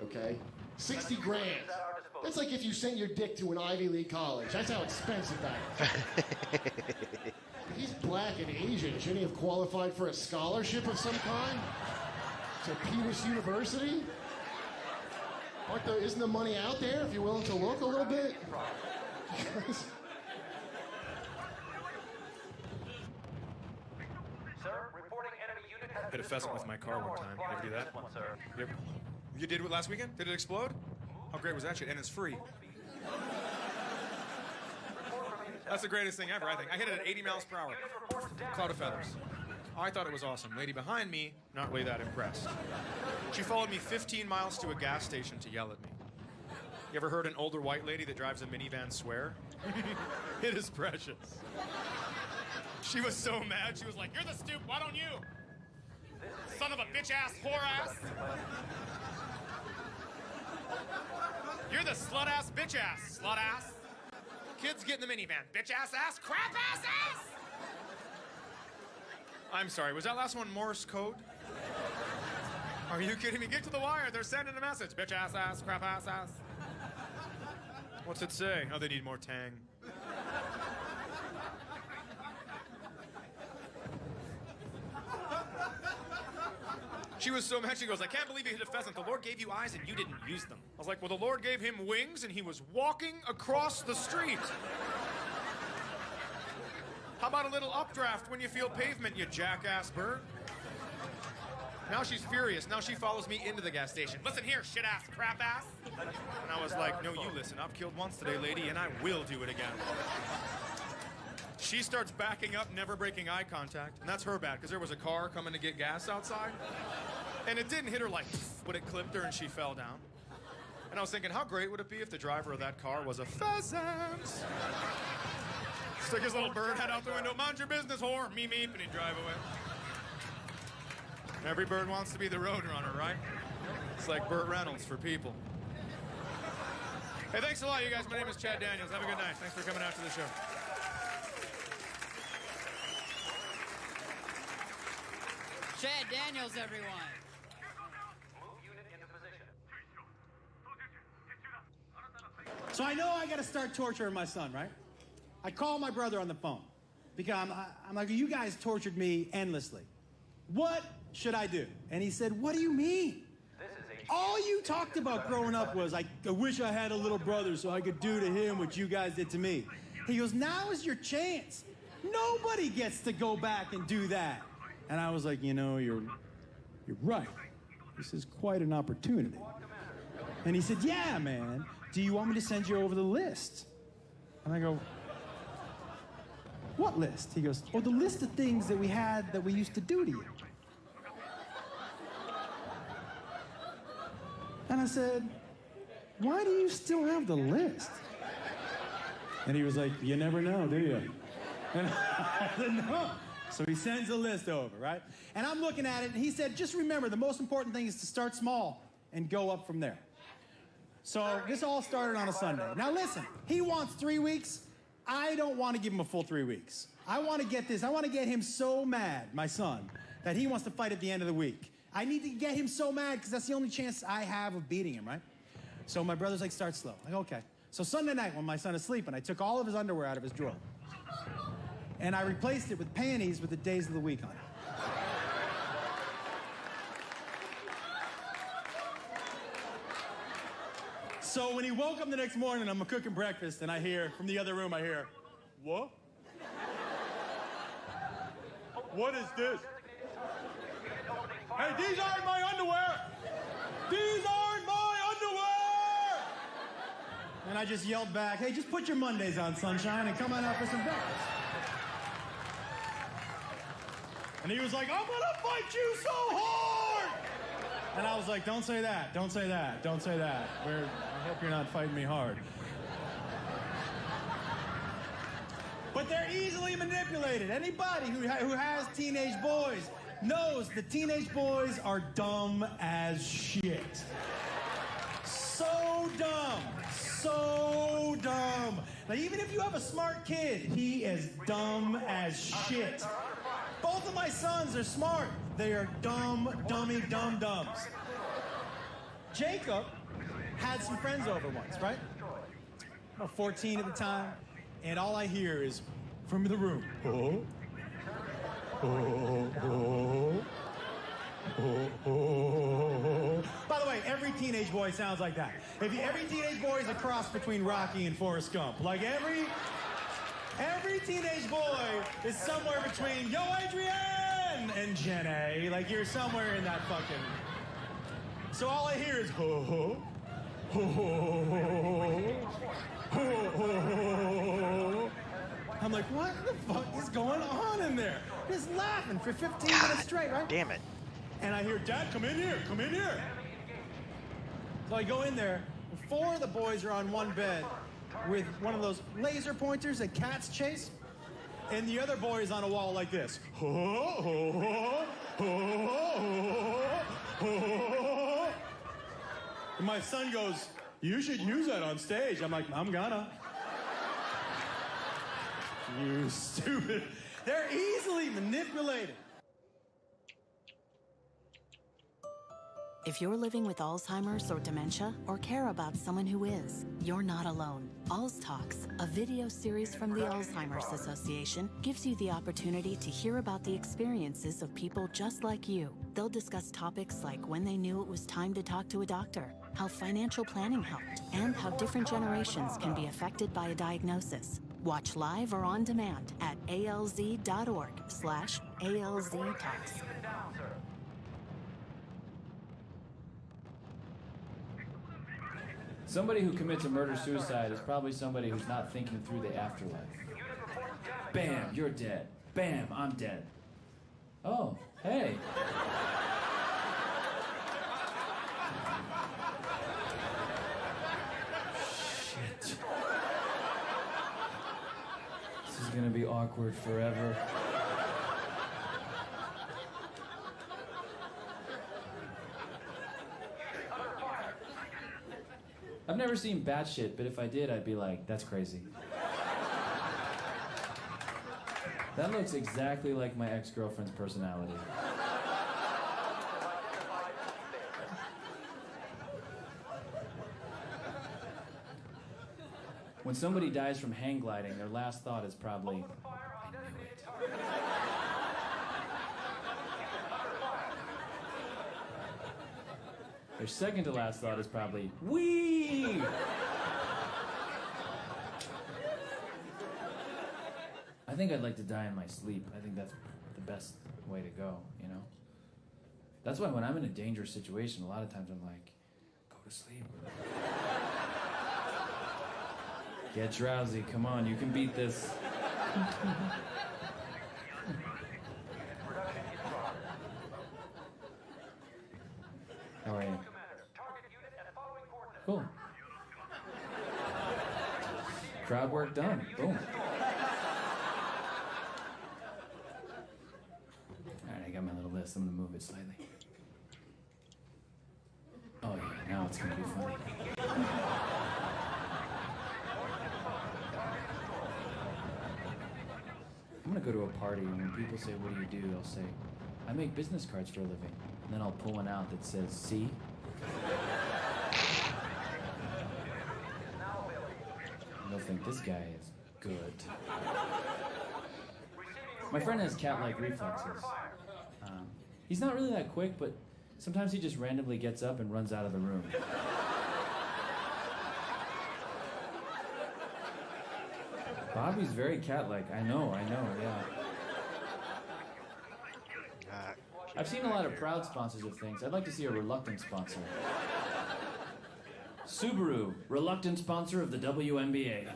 okay? 60 grand. That's like if you sent your dick to an Ivy League college. That's how expensive that is. He's black and Asian. Shouldn't he have qualified for a scholarship of some kind? To Peters University? Isn't the money out there if you're willing to look a little bit? Hit a pheasant with my car one time. You ever do that? You did it last weekend? Did it explode? How great was that shit? And it's free. That's the greatest thing ever, I think. I hit it at 80 miles per hour. Cloud of feathers. I thought it was awesome. Lady behind me, not really that impressed. She followed me 15 miles to a gas station to yell at me. You ever heard an older white lady that drives a minivan swear? It is precious. She was so mad, she was like, "You're the stoop, why don't you? Son of a bitch-ass, whore-ass. You're the slut-ass, bitch-ass, slut-ass. Kids get in the minivan, bitch-ass, ass, crap-ass, ass." I'm sorry, was that last one Morse code? Are you kidding me? Get to the wire, they're sending a message. Bitch-ass, ass, crap-ass, ass. What's it say? Oh, they need more tang. She was so mad, she goes, "I can't believe you hit a pheasant. The Lord gave you eyes and you didn't use them." I was like, "Well, the Lord gave him wings and he was walking across the street." How about a little updraft when you feel pavement, you jackass bird? Now she's furious. Now she follows me into the gas station. Listen here, shit ass, crap ass. And I was like, no, you listen. I've killed once today, lady, and I will do it again. She starts backing up, never breaking eye contact. And that's her bad, because there was a car coming to get gas outside. And it didn't hit her like, but it clipped her and she fell down. And I was thinking, how great would it be if the driver of that car was a pheasant? Stick his little bird head out the window. Mind your business, whore. Meep, meep, and he'd drive away. Every bird wants to be the road runner, right? It's like Burt Reynolds for people. Hey, thanks a lot, you guys. My name is Chad Daniels. Have a good night. Thanks for coming out to the show. Chad Daniels, everyone. So I know I got to start torturing my son, right? I call my brother on the phone because I'm like, you guys tortured me endlessly. What should I do? And he said, what do you mean? All you talked about growing up was, I wish I had a little brother so I could do to him what you guys did to me. He goes, now is your chance. Nobody gets to go back and do that. And I was like, you know, you're right. This is quite an opportunity. And he said, yeah, man. Do you want me to send you over the list? And I go, what list? He goes, oh, the list of things that we had that we used to do to you. And I said, why do you still have the list? And he was like, you never know, do you? And I said, no. So he sends the list over, right? And I'm looking at it, and he said, just remember, the most important thing is to start small and go up from there. So this all started on a Sunday. Now listen, he wants 3 weeks. I don't want to give him a full 3 weeks. I want to get this. I want to get him so mad, my son, that he wants to fight at the end of the week. I need to get him so mad because that's the only chance I have of beating him, right? So my brother's like, start slow. I go, okay. So Sunday night when my son is sleeping, I took all of his underwear out of his drawer. And I replaced it with panties with the days of the week on it. So when he woke up the next morning, I'm cooking breakfast, and I hear, from the other room, I hear, what? What is this? Hey, these aren't my underwear! These aren't my underwear! And I just yelled back, hey, just put your Mondays on, sunshine, and come on out for some breakfast. And he was like, I'm gonna fight you so hard! And I was like, don't say that, don't say that, don't say that. I hope you're not fighting me hard. But they're easily manipulated. Anybody who has teenage boys knows that teenage boys are dumb as shit. So dumb, so dumb. Now, even if you have a smart kid, he is dumb as shit. Both of my sons are smart. They are dumb, dummy, dum-dums. Jacob had some friends over once, right? About 14 at the time, and all I hear is from the room. Oh, oh, oh, oh, oh. By the way, every teenage boy sounds like that. Every teenage boy is a cross between Rocky and Forrest Gump. Like every teenage boy is somewhere between Yo Adrienne and Jenny. Like you're somewhere in that fucking. So all I hear is ho ho ho ho ho ho. I'm like, what the fuck is going on in there? Just laughing for 15 minutes straight, right? Damn it. And I hear, Dad, come in here, come in here. So I go in there, and 4 of the boys are on one bed with one of those laser pointers that cats chase, and the other boy is on a wall like this. And my son goes, you should use that on stage. I'm like, I'm gonna. You stupid. They're easily manipulated. If you're living with Alzheimer's or dementia or care about someone who is, you're not alone. Alz Talks, a video series from the Alzheimer's Association, gives you the opportunity to hear about the experiences of people just like you. They'll discuss topics like when they knew it was time to talk to a doctor, how financial planning helped, and how different generations can be affected by a diagnosis. Watch live or on demand at alz.org/alztalks. Somebody who commits a murder-suicide is probably somebody who's not thinking through the afterlife. Bam, you're dead. Bam, I'm dead. Oh, hey. Shit. This is gonna be awkward forever. I've never seen Batshit, but if I did, I'd be like, that's crazy. That looks exactly like my ex-girlfriend's personality. When somebody dies from hang gliding, their last thought is probably, I knew it. Their second to last thought is probably, wee! I think I'd like to die in my sleep. I think that's the best way to go, you know? That's why when I'm in a dangerous situation, a lot of times I'm like, go to sleep. Get drowsy, come on, you can beat this. How are you? Cool. Crowd work done. Boom. Alright, I got my little list. I'm gonna move it slightly. Oh yeah, now it's gonna be funny. I'm gonna go to a party and when people say, what do you do? I'll say, I make business cards for a living. And then I'll pull one out that says, see? And they'll think this guy is good. My friend has cat-like reflexes. He's not really that quick, but sometimes he just randomly gets up and runs out of the room. Bobby's very cat-like. I know, yeah. I've seen a lot of proud sponsors of things. I'd like to see a reluctant sponsor. Subaru, reluctant sponsor of the WNBA.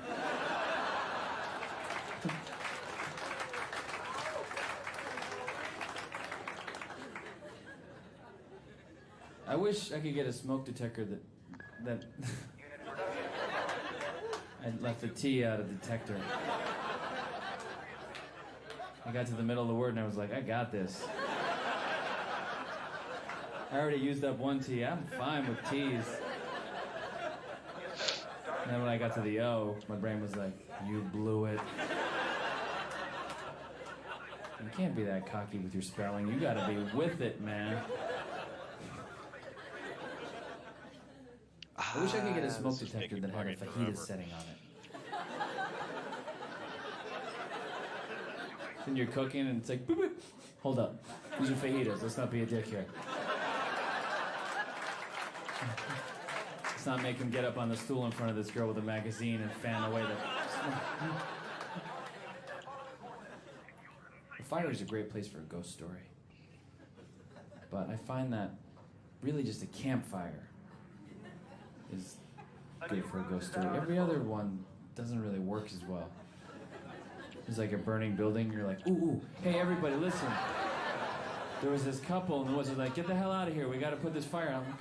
I wish I could get a smoke detector that I left the T out of the detector. I got to the middle of the word and I was like, I got this. I already used up one T. I'm fine with T's. And then when I got to the O, my brain was like, you blew it. You can't be that cocky with your spelling. You gotta be with it, man. I wish I could get a smoke detector that had a fajita setting on it. Then you're cooking and it's like, boop, boop. Hold up. These are fajitas. Let's not be a dick here. Let's not make him get up on the stool in front of this girl with a magazine and fan away the smoke. The fire is a great place for a ghost story. But I find that really just a campfire is good for a ghost story. Every other one doesn't really work as well. There's like a burning building, you're like, ooh, hey everybody, listen. There was this couple and the woods was like, get the hell out of here, we gotta put this fire out. I'm like,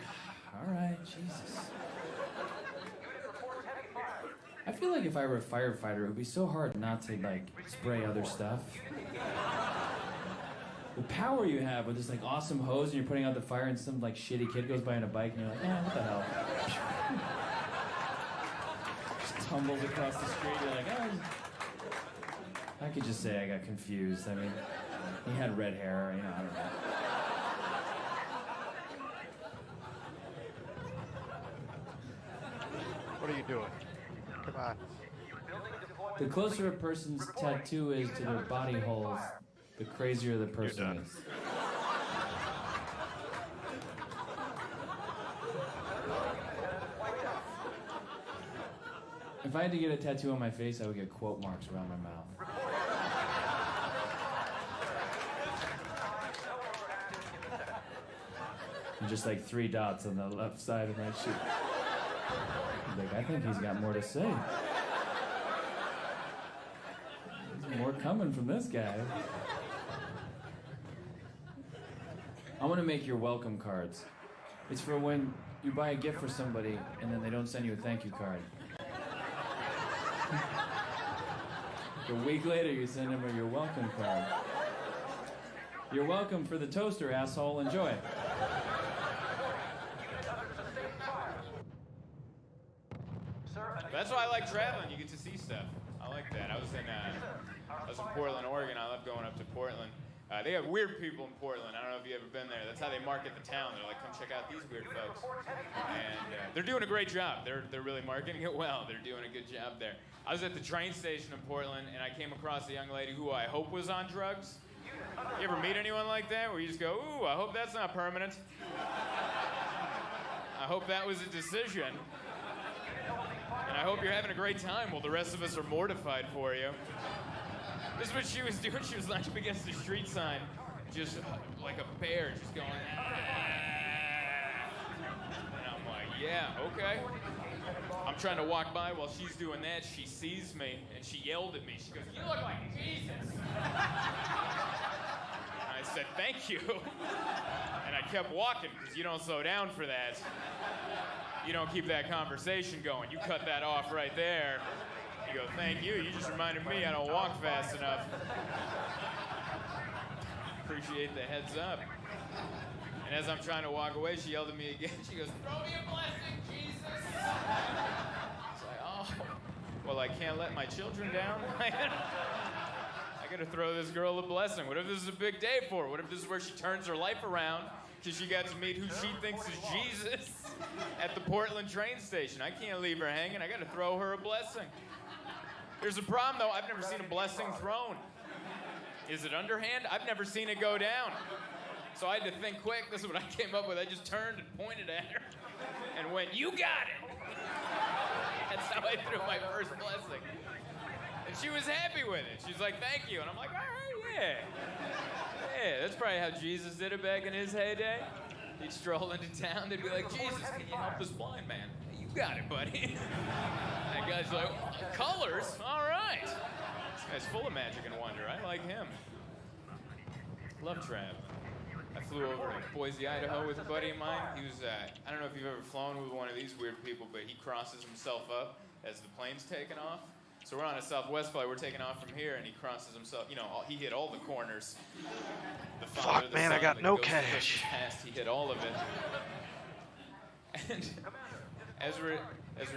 all right, Jesus. I feel like if I were a firefighter, it would be so hard not to like spray other stuff. The power you have with this like awesome hose and you're putting out the fire and some like shitty kid goes by on a bike and you're like, what the hell? Just tumbles across the street, you're like, oh. I could just say I got confused. I mean, he had red hair, you know, I don't know. What are you doing? Come on. The closer a person's tattoo is to their body holes, the crazier the person is. If I had to get a tattoo on my face, I would get quote marks around my mouth. And just like 3 dots on the left side of my cheek. public. I think he's got more to say. There's more coming from this guy. I want to make your welcome cards. It's for when you buy a gift for somebody and then they don't send you a thank you card. A week later, you send them your welcome card. You're welcome for the toaster, asshole. Enjoy. That's why I like traveling. You get to see stuff. I like that. I was in Portland, Oregon. I love going up to Portland. They have weird people in Portland. I don't know if you've ever been there. That's how they market the town. They're like, come check out these weird folks. And they're doing a great job. They're really marketing it well. They're doing a good job there. I was at the train station in Portland, and I came across a young lady who I hope was on drugs. You ever meet anyone like that where you just go, ooh, I hope that's not permanent. I hope that was a decision. And I hope you're having a great time while the rest of us are mortified for you. This is what she was doing. She was lined up against the street sign, just like a bear, just going, And I'm like, yeah, okay. I'm trying to walk by while she's doing that. She sees me, and she yelled at me. She goes, you look like Jesus. And I said, thank you. And I kept walking, because you don't slow down for that. You don't keep that conversation going. You cut that off right there. You go, thank you. You just reminded me I don't walk fast enough. Appreciate the heads up. And as I'm trying to walk away, she yelled at me again. She goes, throw me a blessing, Jesus. It's like, oh, well, I can't let my children down. I gotta throw this girl a blessing. What if this is a big day for her? What if this is where she turns her life around because she got to meet who she thinks is Jesus at the Portland train station? I can't leave her hanging. I gotta throw her a blessing. There's a problem, though. I've never seen a blessing thrown. Is it underhand? I've never seen it go down. So I had to think quick. This is what I came up with. I just turned and pointed at her and went, you got it. That's how I threw my first blessing. And she was happy with it. She's like, thank you. And I'm like, all right, yeah. Yeah, that's probably how Jesus did it back in his heyday. He'd stroll into town. They'd be like, Jesus, can you help this blind man? You got it, buddy. That guy's like, colors? All right. This guy's full of magic and wonder. I like him. Love traveling. I flew over to Boise, Idaho with a buddy of mine. He was, I don't know if you've ever flown with one of these weird people, but he crosses himself up as the plane's taking off. So we're on a Southwest flight. We're taking off from here, and he crosses himself. You know, he hit all the corners. The father, Fuck, man, I got no cash. Past, he hit all of it. And as we're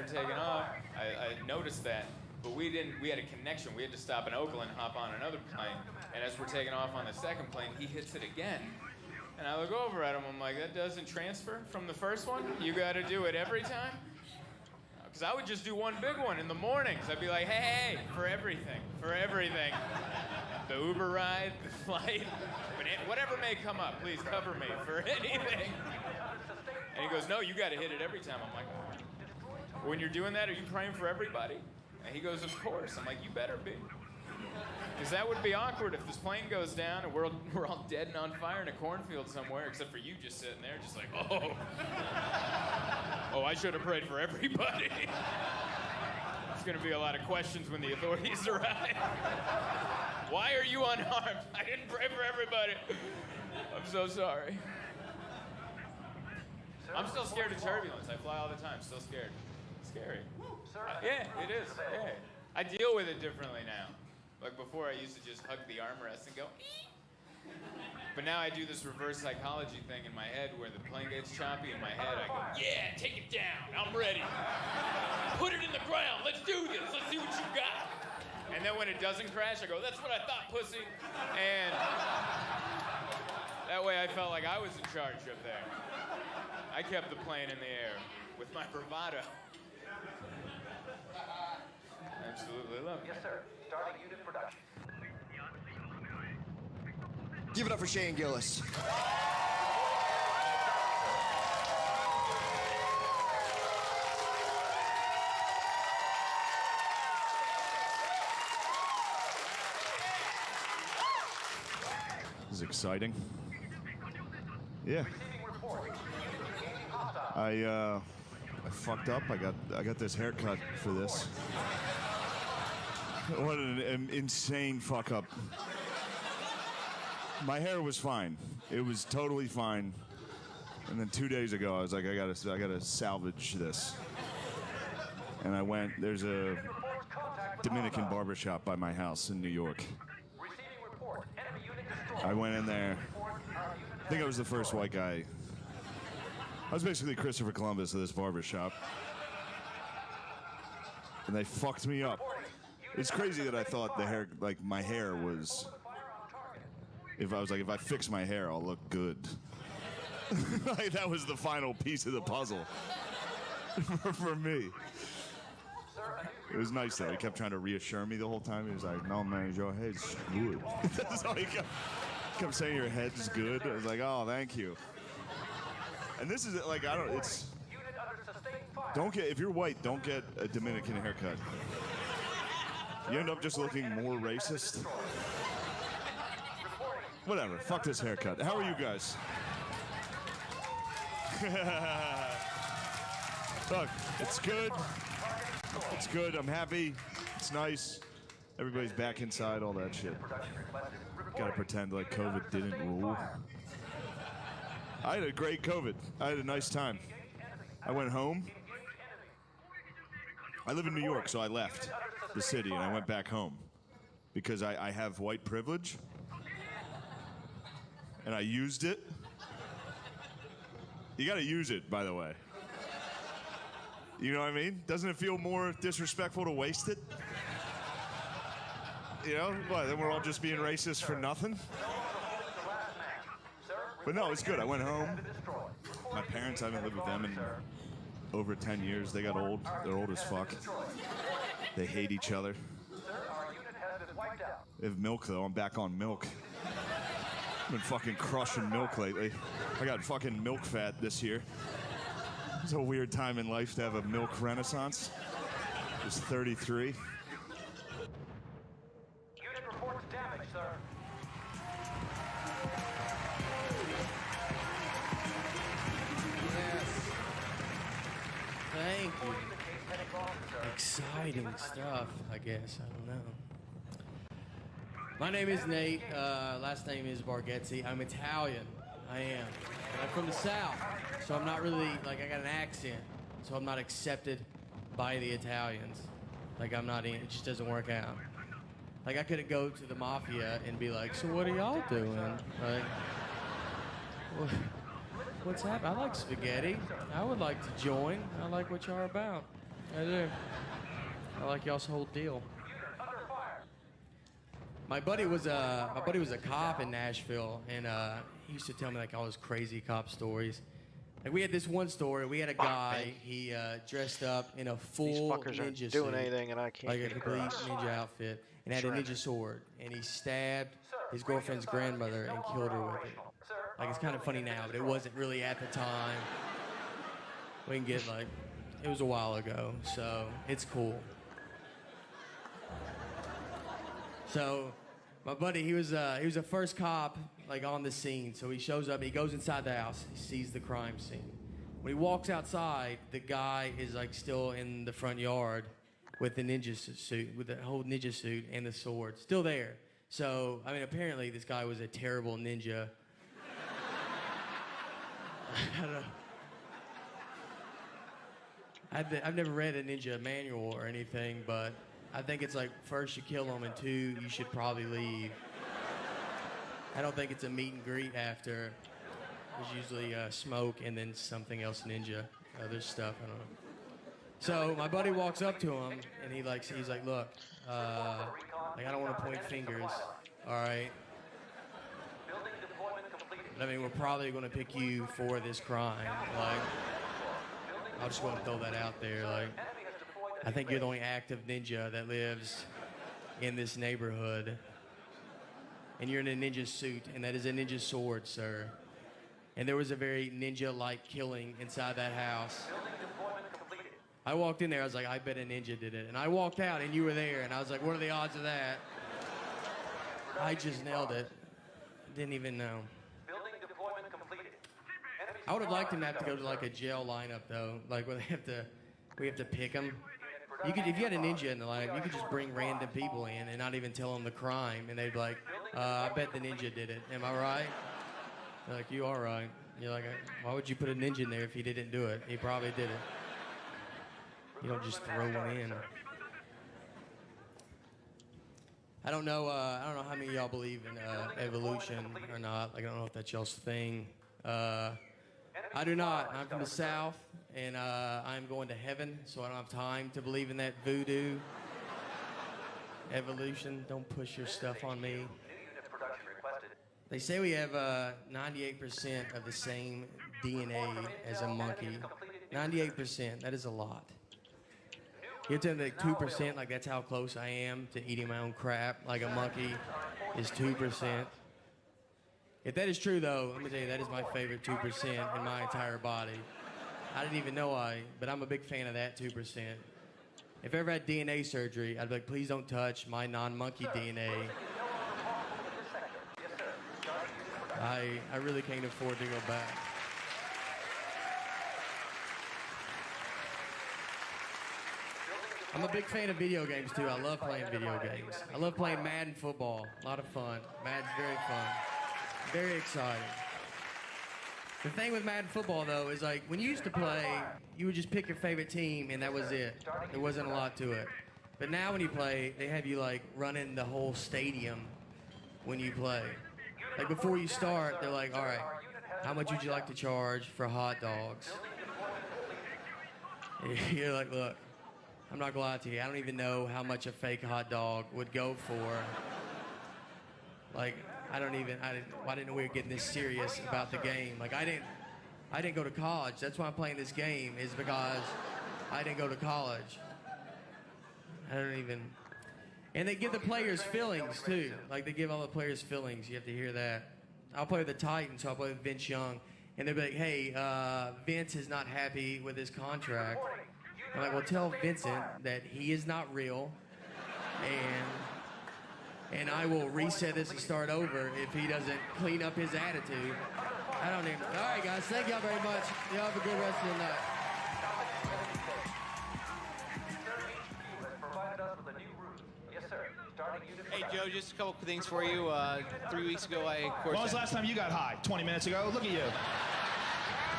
taking off, I noticed that, but we had a connection. We had to stop in Oakland and hop on another plane. And as we're taking off on the second plane, he hits it again. And I look over at him. I'm like, that doesn't transfer from the first one? You got to do it every time? Because I would just do one big one in the mornings. I'd be like, hey, for everything. The Uber ride, the flight, whatever may come up, please cover me for anything. And he goes, no, you got to hit it every time. I'm like, when you're doing that, are you praying for everybody? And he goes, of course. I'm like, you better be. Because that would be awkward if this plane goes down and we're all dead and on fire in a cornfield somewhere, except for you just sitting there, just like, oh. Oh, I should have prayed for everybody. There's going to be a lot of questions when the authorities arrive. Why are you unharmed? I didn't pray for everybody. I'm so sorry. I'm still scared of turbulence. I fly all the time, still scared. Scary. Yeah, it is. Yeah. I deal with it differently now. Like before, I used to just hug the armrest and go, ee. But now I do this reverse psychology thing in my head where the plane gets choppy in my head. I go, yeah, take it down. I'm ready. Put it in the ground. Let's do this. Let's see what you got. And then when it doesn't crash, I go, that's what I thought, pussy. And that way I felt like I was in charge up there. I kept the plane in the air with my bravado. Absolutely love it. Yes, sir. Starting unit production. Give it up for Shane Gillis. This is exciting. Yeah. I fucked up. I got this haircut for this. What an insane fuck up. My hair was fine. It was totally fine. And then 2 days ago, I was like, I gotta salvage this. And I went. There's a Dominican barbershop by my house in New York. I went in there. I think I was the first white guy. I was basically Christopher Columbus of this barbershop. And they fucked me up. It's crazy that I thought the hair, like my hair was, if I fix my hair, I'll look good. Like, that was the final piece of the puzzle for me. It was nice though. He kept trying to reassure me the whole time. He was like, "No man, your head's good." That's all he kept saying. Your head's good. I was like, "Oh, thank you." And this is like, if you're white, don't get a Dominican haircut. You end up just looking more racist. Whatever. Fuck this haircut. How are you guys? Look, it's good. It's good. I'm happy. It's nice. Everybody's back inside, all that shit. Gotta pretend like COVID didn't rule. I had a great COVID. I had a nice time. I went home. I live in New York, so I left the city and I went back home because I have white privilege and I used it. You gotta use it, by the way. You know what I mean? Doesn't it feel more disrespectful to waste it? You know? What, then we're all just being racist for nothing? But no, it's good. I went home. My parents, I haven't lived with them in over 10 years. They got old. They're old as fuck. They hate each other. They have milk, though. I'm back on milk. I've been fucking crushing milk lately. I got fucking milk fat this year. It's a weird time in life to have a milk renaissance. Just 33. Unit reports damage, sir. Yes. Thank you. Exciting stuff, I guess. I don't know. My name is Nate. Last name is Barghezzi. I'm Italian. I am. I'm from the South, so I'm not really, like, I got an accent, so I'm not accepted by the Italians. Like, I'm not in, it just doesn't work out. Like, I couldn't go to the mafia and be like, so what are y'all doing? Like, what's happening? I like spaghetti. I would like to join. I like what y'all are about. I do. I like y'all's whole deal. My buddy was a cop in Nashville, and he used to tell me like all his crazy cop stories. Like we had this one story. We had a guy. He dressed up in a full ninja suit, doing anything, and I can't like a get complete across. ninja outfit, and had a ninja sword. And he stabbed his girlfriend's grandmother and killed her with it. Like it's kind of funny now, but it wasn't really at the time. We can get like, it was a while ago, so it's cool. So, my buddy, he was the first cop like on the scene. So he shows up, he goes inside the house, he sees the crime scene. When he walks outside, the guy is like still in the front yard with the ninja suit, with the whole ninja suit and the sword, still there. So, I mean, apparently this guy was a terrible ninja. I don't know. I've never read a ninja manual or anything, but I think it's like, first you kill them, and two, you should probably leave. I don't think it's a meet and greet after. There's usually smoke and then something else ninja, other stuff, I don't know. So my buddy walks up to him, and he's like, look, like I don't want to point fingers, all right? I mean, we're probably going to pick you for this crime. Like, I just want to throw that out there, like. I think you're the only active ninja that lives in this neighborhood. And you're in a ninja suit, and that is a ninja sword, sir. And there was a very ninja-like killing inside that house. I walked in there, I was like, I bet a ninja did it. And I walked out, and you were there, and I was like, what are the odds of that? I just nailed it. Didn't even know. I would have liked him to have to go to like a jail lineup though, like where we have to pick them. You could, if you had a ninja in the lineup, you could just bring random people in and not even tell them the crime, and they'd be like, I bet the ninja did it. Am I right? They're like, you are right. You're like, why would you put a ninja in there if he didn't do it? He probably did it. You don't just throw one in. I don't know how many of y'all believe in evolution or not. Like, I don't know if that's y'all's thing. I do not. I'm from the South, and I'm going to heaven, so I don't have time to believe in that voodoo. Evolution, don't push your stuff on me. They say we have 98% of the same DNA as a monkey. 98%, that is a lot. You have to have like 2%, like that's how close I am to eating my own crap, like a monkey is 2%. If that is true, though, let me tell you, that is my favorite 2% in my entire body. I didn't even know but I'm a big fan of that 2%. If I ever had DNA surgery, I'd be like, please don't touch my non-monkey DNA. I really can't afford to go back. I'm a big fan of video games, too. I love playing video games. I love playing Madden football. A lot of fun. Madden's very fun. Very exciting. The thing with Madden football, though, is like when you used to play, you would just pick your favorite team, and that was it. There wasn't a lot to it. But now when you play, they have you like running the whole stadium when you play. Like before you start, they're like, all right, how much would you like to charge for hot dogs? You're like, look, I'm not gonna lie to you. I don't even know how much a fake hot dog would go for. Like, I didn't know we were getting this serious about the game. Like, I didn't go to college. That's why I'm playing this game, is because I didn't go to college. And they give the players feelings, too. Like, they give all the players feelings. You have to hear that. I'll play with the Titans, so I'll play with Vince Young. And they'll be like, hey, Vince is not happy with his contract. I'm like, well, tell Vincent that he is not real, and I will reset this and start over if he doesn't clean up his attitude. All right, guys, thank y'all very much. Y'all have a good rest of the night. Hey, Joe, just a couple things for you. 3 weeks ago, of course... When was the last time you got high? 20 minutes ago? Look at you.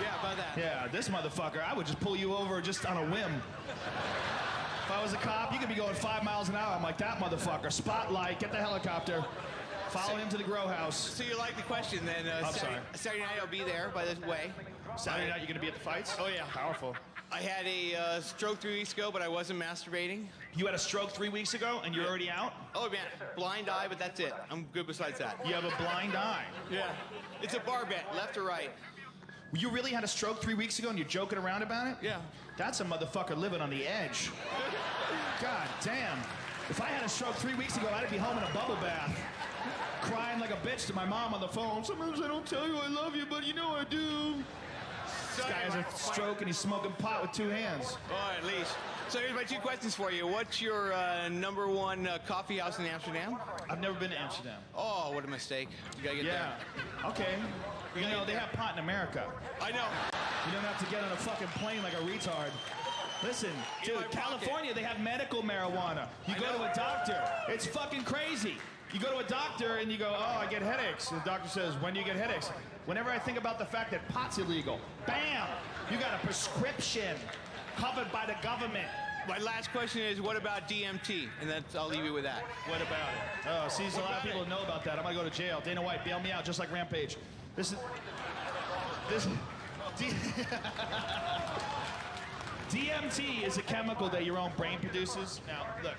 Yeah, about that. Yeah, this motherfucker, I would just pull you over just on a whim. If I was a cop, you could be going 5 miles an hour. I'm like, that motherfucker. Spotlight, get the helicopter. Follow him to the grow house. So you like the question, then. Saturday night, I'll be there, by the way. Saturday night, you're going to be at the fights? Oh, yeah. Powerful. I had a stroke 3 weeks ago, but I wasn't masturbating. You had a stroke 3 weeks ago, and you're already out? Oh, man. Blind eye, but that's it. I'm good besides that. You have a blind eye? Yeah. It's a bar bet, left or right. You really had a stroke 3 weeks ago and you're joking around about it? Yeah. That's a motherfucker living on the edge. God damn. If I had a stroke 3 weeks ago, I'd be home in a bubble bath. Crying like a bitch to my mom on the phone. Sometimes I don't tell you I love you, but you know I do. This guy has a stroke and he's smoking pot with 2 hands. Oh, at least. So here's my 2 questions for you. What's your number 1 coffee house in Amsterdam? I've never been to Amsterdam. Oh, what a mistake. You gotta get there. Okay. You know, they have pot in America. I know. You don't have to get on a fucking plane like a retard. Listen, dude, California, they have medical marijuana. You go to a doctor. It's fucking crazy. You go to a doctor and you go, oh, I get headaches. And the doctor says, when do you get headaches? Whenever I think about the fact that pot's illegal, bam, you got a prescription covered by the government. My last question is, what about DMT? And then I'll leave you with that. What about it? Oh, see, there's a lot of people that know about that. I'm gonna go to jail. Dana White, bail me out, just like Rampage. DMT is a chemical that your own brain produces. Now, look,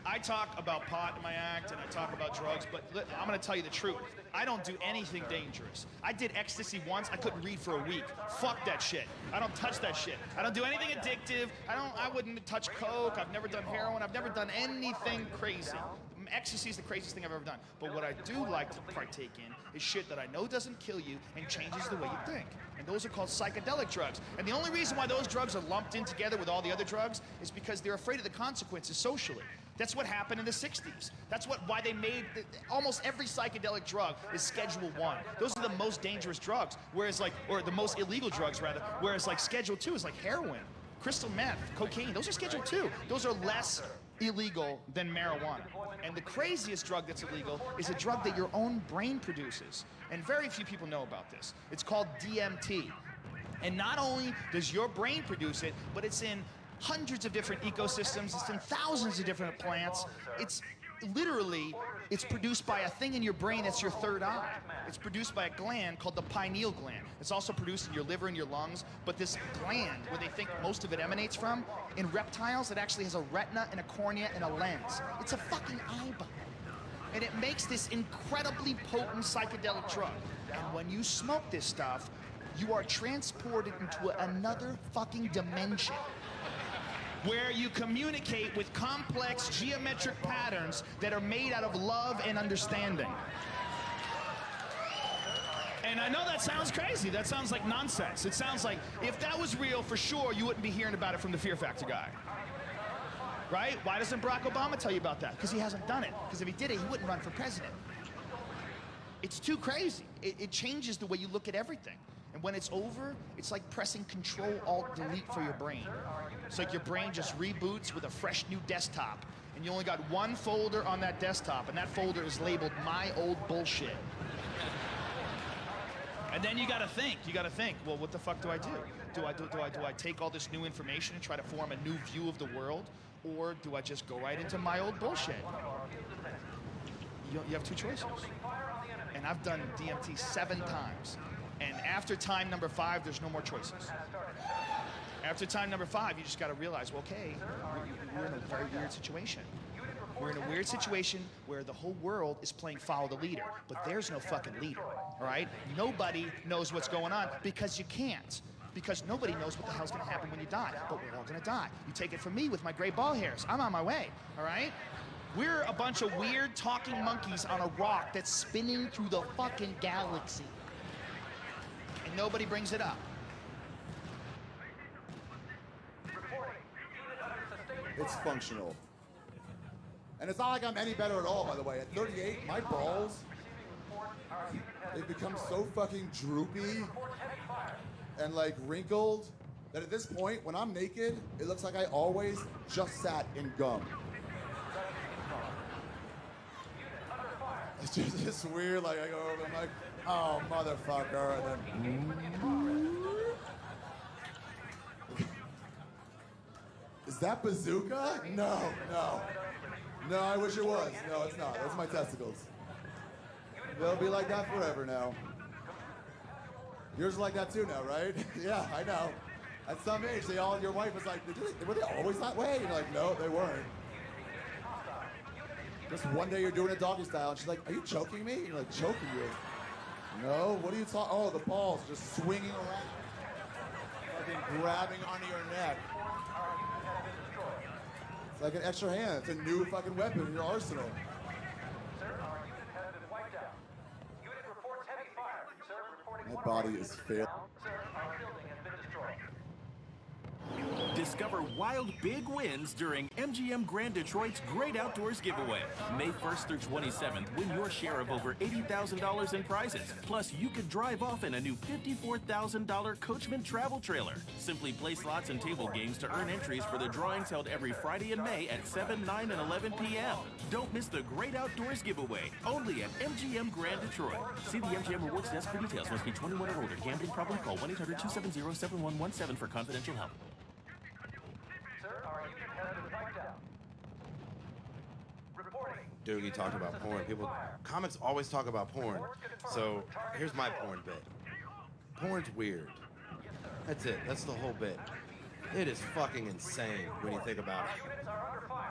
I talk about pot in my act and I talk about drugs, but I'm gonna tell you the truth. I don't do anything dangerous. I did ecstasy once, I couldn't read for a week. Fuck that shit. I don't touch that shit. I don't do anything addictive. I wouldn't touch coke. I've never done heroin. I've never done anything crazy. Ecstasy is the craziest thing I've ever done. But what I do like to partake in is shit that I know doesn't kill you and changes the way you think. And those are called psychedelic drugs. And the only reason why those drugs are lumped in together with all the other drugs is because they're afraid of the consequences socially. That's what happened in the 60s. That's why they made almost every psychedelic drug is Schedule 1. Those are the most dangerous drugs, whereas or the most illegal drugs rather, whereas like Schedule 2 is like heroin, crystal meth, cocaine. Those are Schedule 2. Those are less illegal than marijuana. And the craziest drug that's illegal is a drug that your own brain produces. And very few people know about this. It's called DMT. And not only does your brain produce it, but it's in hundreds of different ecosystems. It's in thousands of different plants. It's literally, it's produced by a thing in your brain that's your third eye. It's produced by a gland called the pineal gland. It's also produced in your liver and your lungs, but this gland, where they think most of it emanates from, in reptiles, it actually has a retina and a cornea and a lens. It's a fucking eyeball. And it makes this incredibly potent psychedelic drug. And when you smoke this stuff, you are transported into another fucking dimension where you communicate with complex geometric patterns that are made out of love and understanding. And I know that sounds crazy. That sounds like nonsense. It sounds like if that was real, for sure, you wouldn't be hearing about it from the Fear Factor guy. Right? Why doesn't Barack Obama tell you about that? Because he hasn't done it. Because if he did it, he wouldn't run for president. It's too crazy. It changes the way you look at everything. And when it's over, it's like pressing Control-Alt-Delete for your brain. It's like your brain just reboots with a fresh new desktop. And you only got one folder on that desktop, and that folder is labeled My Old Bullshit. And then you gotta think, well, what the fuck do I do? Do I take all this new information and try to form a new view of the world? Or do I just go right into my old bullshit? You have two choices. And I've done DMT 7 times. And after time number 5, there's no more choices. After time number 5, you just got to realize, well, okay, we're in a very weird situation. We're in a weird situation where the whole world is playing follow the leader, but there's no fucking leader, all right? Nobody knows what's going on because you can't. Because nobody knows what the hell's going to happen when you die, but we're all going to die. You take it from me with my gray ball hairs. I'm on my way, all right? We're a bunch of weird talking monkeys on a rock that's spinning through the fucking galaxy. And nobody brings it up. It's functional. And it's not like I'm any better at all, by the way. At 38, my balls, they've become so fucking droopy and like wrinkled that at this point, when I'm naked, it looks like I always just sat in gum. It's just this weird, like I go over, I'm like, oh, motherfucker, and then... Is that bazooka? No. No, I wish it was. No, it's not. Those are my testicles. They'll be like that forever now. Yours are like that too now, right? Yeah, I know. At some age, your wife was like, were they always that way? And you're like, no, they weren't. Just one day you're doing it doggy style, and she's like, are you choking me? And you're like, choking you? No, what are you talking? Oh, the balls just swinging around. Fucking grabbing onto your neck. It's like an extra hand. It's a new fucking weapon in your arsenal. My body is failing. Discover wild big wins during MGM Grand Detroit's Great Outdoors Giveaway. May 1st through 27th, win your share of over $80,000 in prizes. Plus, you could drive off in a new $54,000 Coachman travel trailer. Simply play slots and table games to earn entries for the drawings held every Friday in May at 7, 9, and 11 p.m. Don't miss the Great Outdoors Giveaway, only at MGM Grand Detroit. See the MGM Rewards desk for details. Must be 21 or older. Gambling problem? Call 1-800-270-7117 for confidential help. Doogie talked about porn. Comics always talk about porn. So here's my porn bit. Porn's weird. That's it. That's the whole bit. It is fucking insane when you think about it.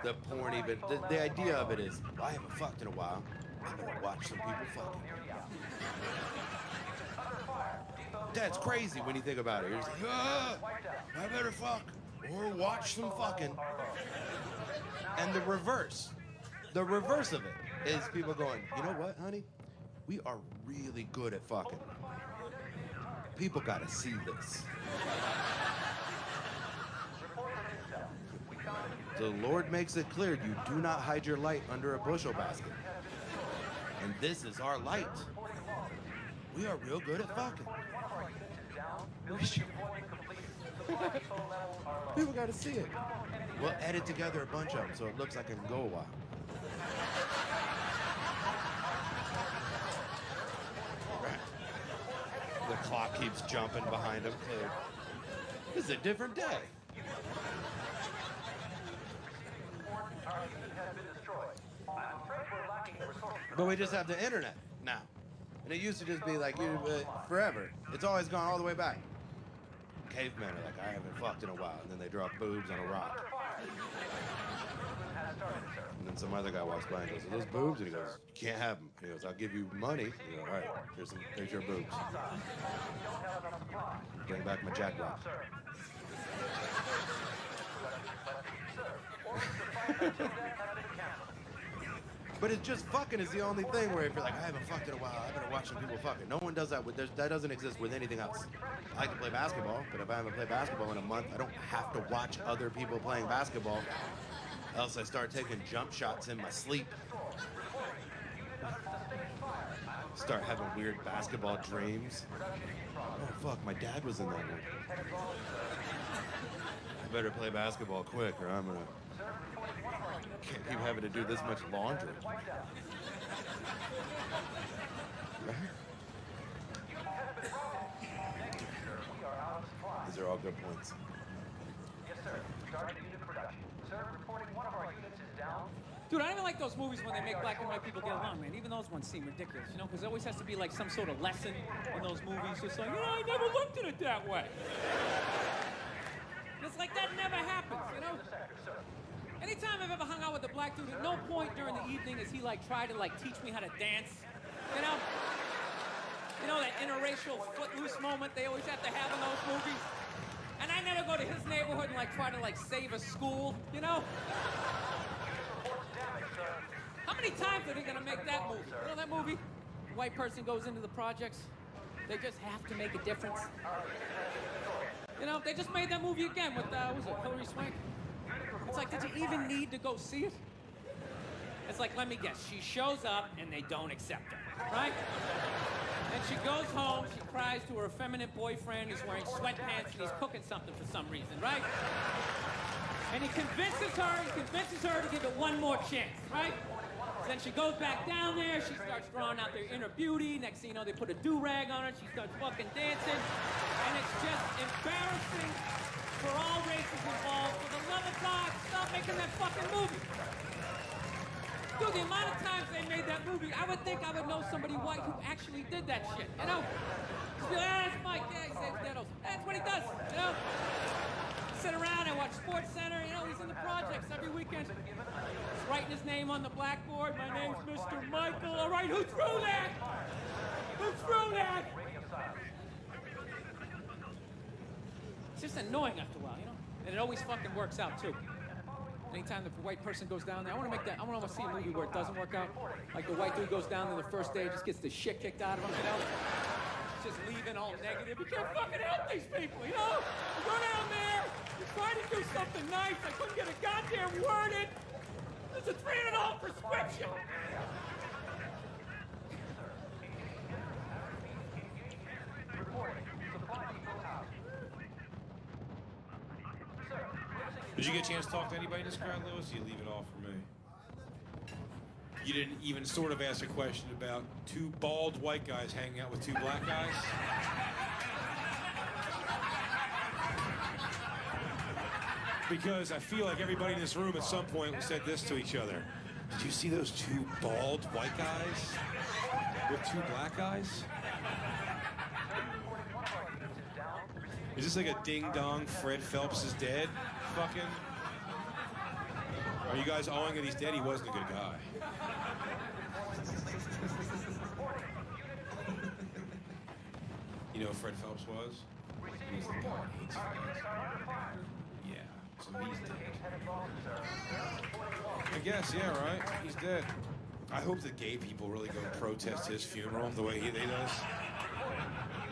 The porn even, the idea of it is, I haven't fucked in a while. I'm gonna watch some people fucking. That's crazy when you think about it. You're just like, I better fuck or watch some fucking. And the reverse of it is people going, you know what, honey? We are really good at fucking. People gotta see this. The Lord makes it clear you do not hide your light under a bushel basket. And this is our light. We are real good at fucking. People gotta see it. We'll edit together a bunch of them so it looks like it can go a while. The clock keeps jumping behind him. It's a different day. But we just have the internet now. And it used to just be like, forever. It's always gone all the way back. Cavemen are like, I haven't fucked in a while. And then they draw boobs on a rock. And then some other guy walks by and goes, are those boobs? And he goes, you can't have them. And he goes, I'll give you money. And he goes, all right, here's your boobs. Bring back my jackpot. But it's just fucking is the only thing where if you're like, I haven't fucked in a while, I better watch some people fucking. No one does that. That doesn't exist with anything else. I like to play basketball, but if I haven't played basketball in a month, I don't have to watch other people playing basketball. Else I start taking jump shots in my sleep. Start having weird basketball dreams. Oh fuck, my dad was in that one. I better play basketball quick or I'm gonna can't keep having to do this much laundry. These are all good points. Yes, sir. Starting unit production. Sir, reporting one of our units is down. Dude, I don't even like those movies when they make black and white people get along, man. Even those ones seem ridiculous, you know? Because there always has to be like some sort of lesson in those movies. Just like, I never looked at it that way. And it's like that never happens, you know? Anytime I've ever hung out with a black dude, at no point during the evening is he like try to like teach me how to dance, you know? You know that interracial footloose moment they always have to have in those movies? And I never go to his neighborhood and like try to like save a school, you know? How many times are they gonna make that movie? You know that movie? White person goes into the projects. They just have to make a difference. You know, they just made that movie again with, what was it, Hilary Swank? It's like, did you even need to go see it? It's like, let me guess, she shows up and they don't accept her, right? And she goes home, she cries to her effeminate boyfriend who's wearing sweatpants and he's cooking something for some reason, right? And he convinces her to give it one more chance, right? Then she goes back down there, she starts drawing out their inner beauty. Next thing you know, they put a do-rag on her, she starts fucking dancing. And it's just embarrassing for all races involved. For the love of God, stop making that fucking movie. Dude, the amount of times they made that movie, I would think I would know somebody white who actually did that shit, you know? Just be like, that's Mike, yeah, he saves deados. That's what he does, you know? Sit around and watch Sports Center, you know, he's in the projects every weekend. He's writing his name on the blackboard. My name's Mr. Michael. All right, who threw that? Who threw that? It's just annoying after a while, you know? And it always fucking works out, too. Anytime the white person goes down there, I want to see a movie where it doesn't work out. Like the white dude goes down there the first day, just gets the shit kicked out of him, you know? Just leaving all negative. You can't fucking help these people, you know? You go down there, you try to do something nice, I couldn't get a goddamn word in. It's a $300 prescription. Did you get a chance to talk to anybody in this crowd, Lewis? You leave it all for me. You didn't even sort of ask a question about two bald white guys hanging out with two black guys? Because I feel like everybody in this room at some point said this to each other. Did you see those two bald white guys with two black guys? Is this like a ding-dong Fred Phelps is dead fucking? Are you guys owing that he's dead? He wasn't a good guy. You know who Fred Phelps was? He was the guy who hates flags. Yeah, so he's dead. I guess, yeah, right? He's dead. I hope that gay people really go protest his funeral the way he does.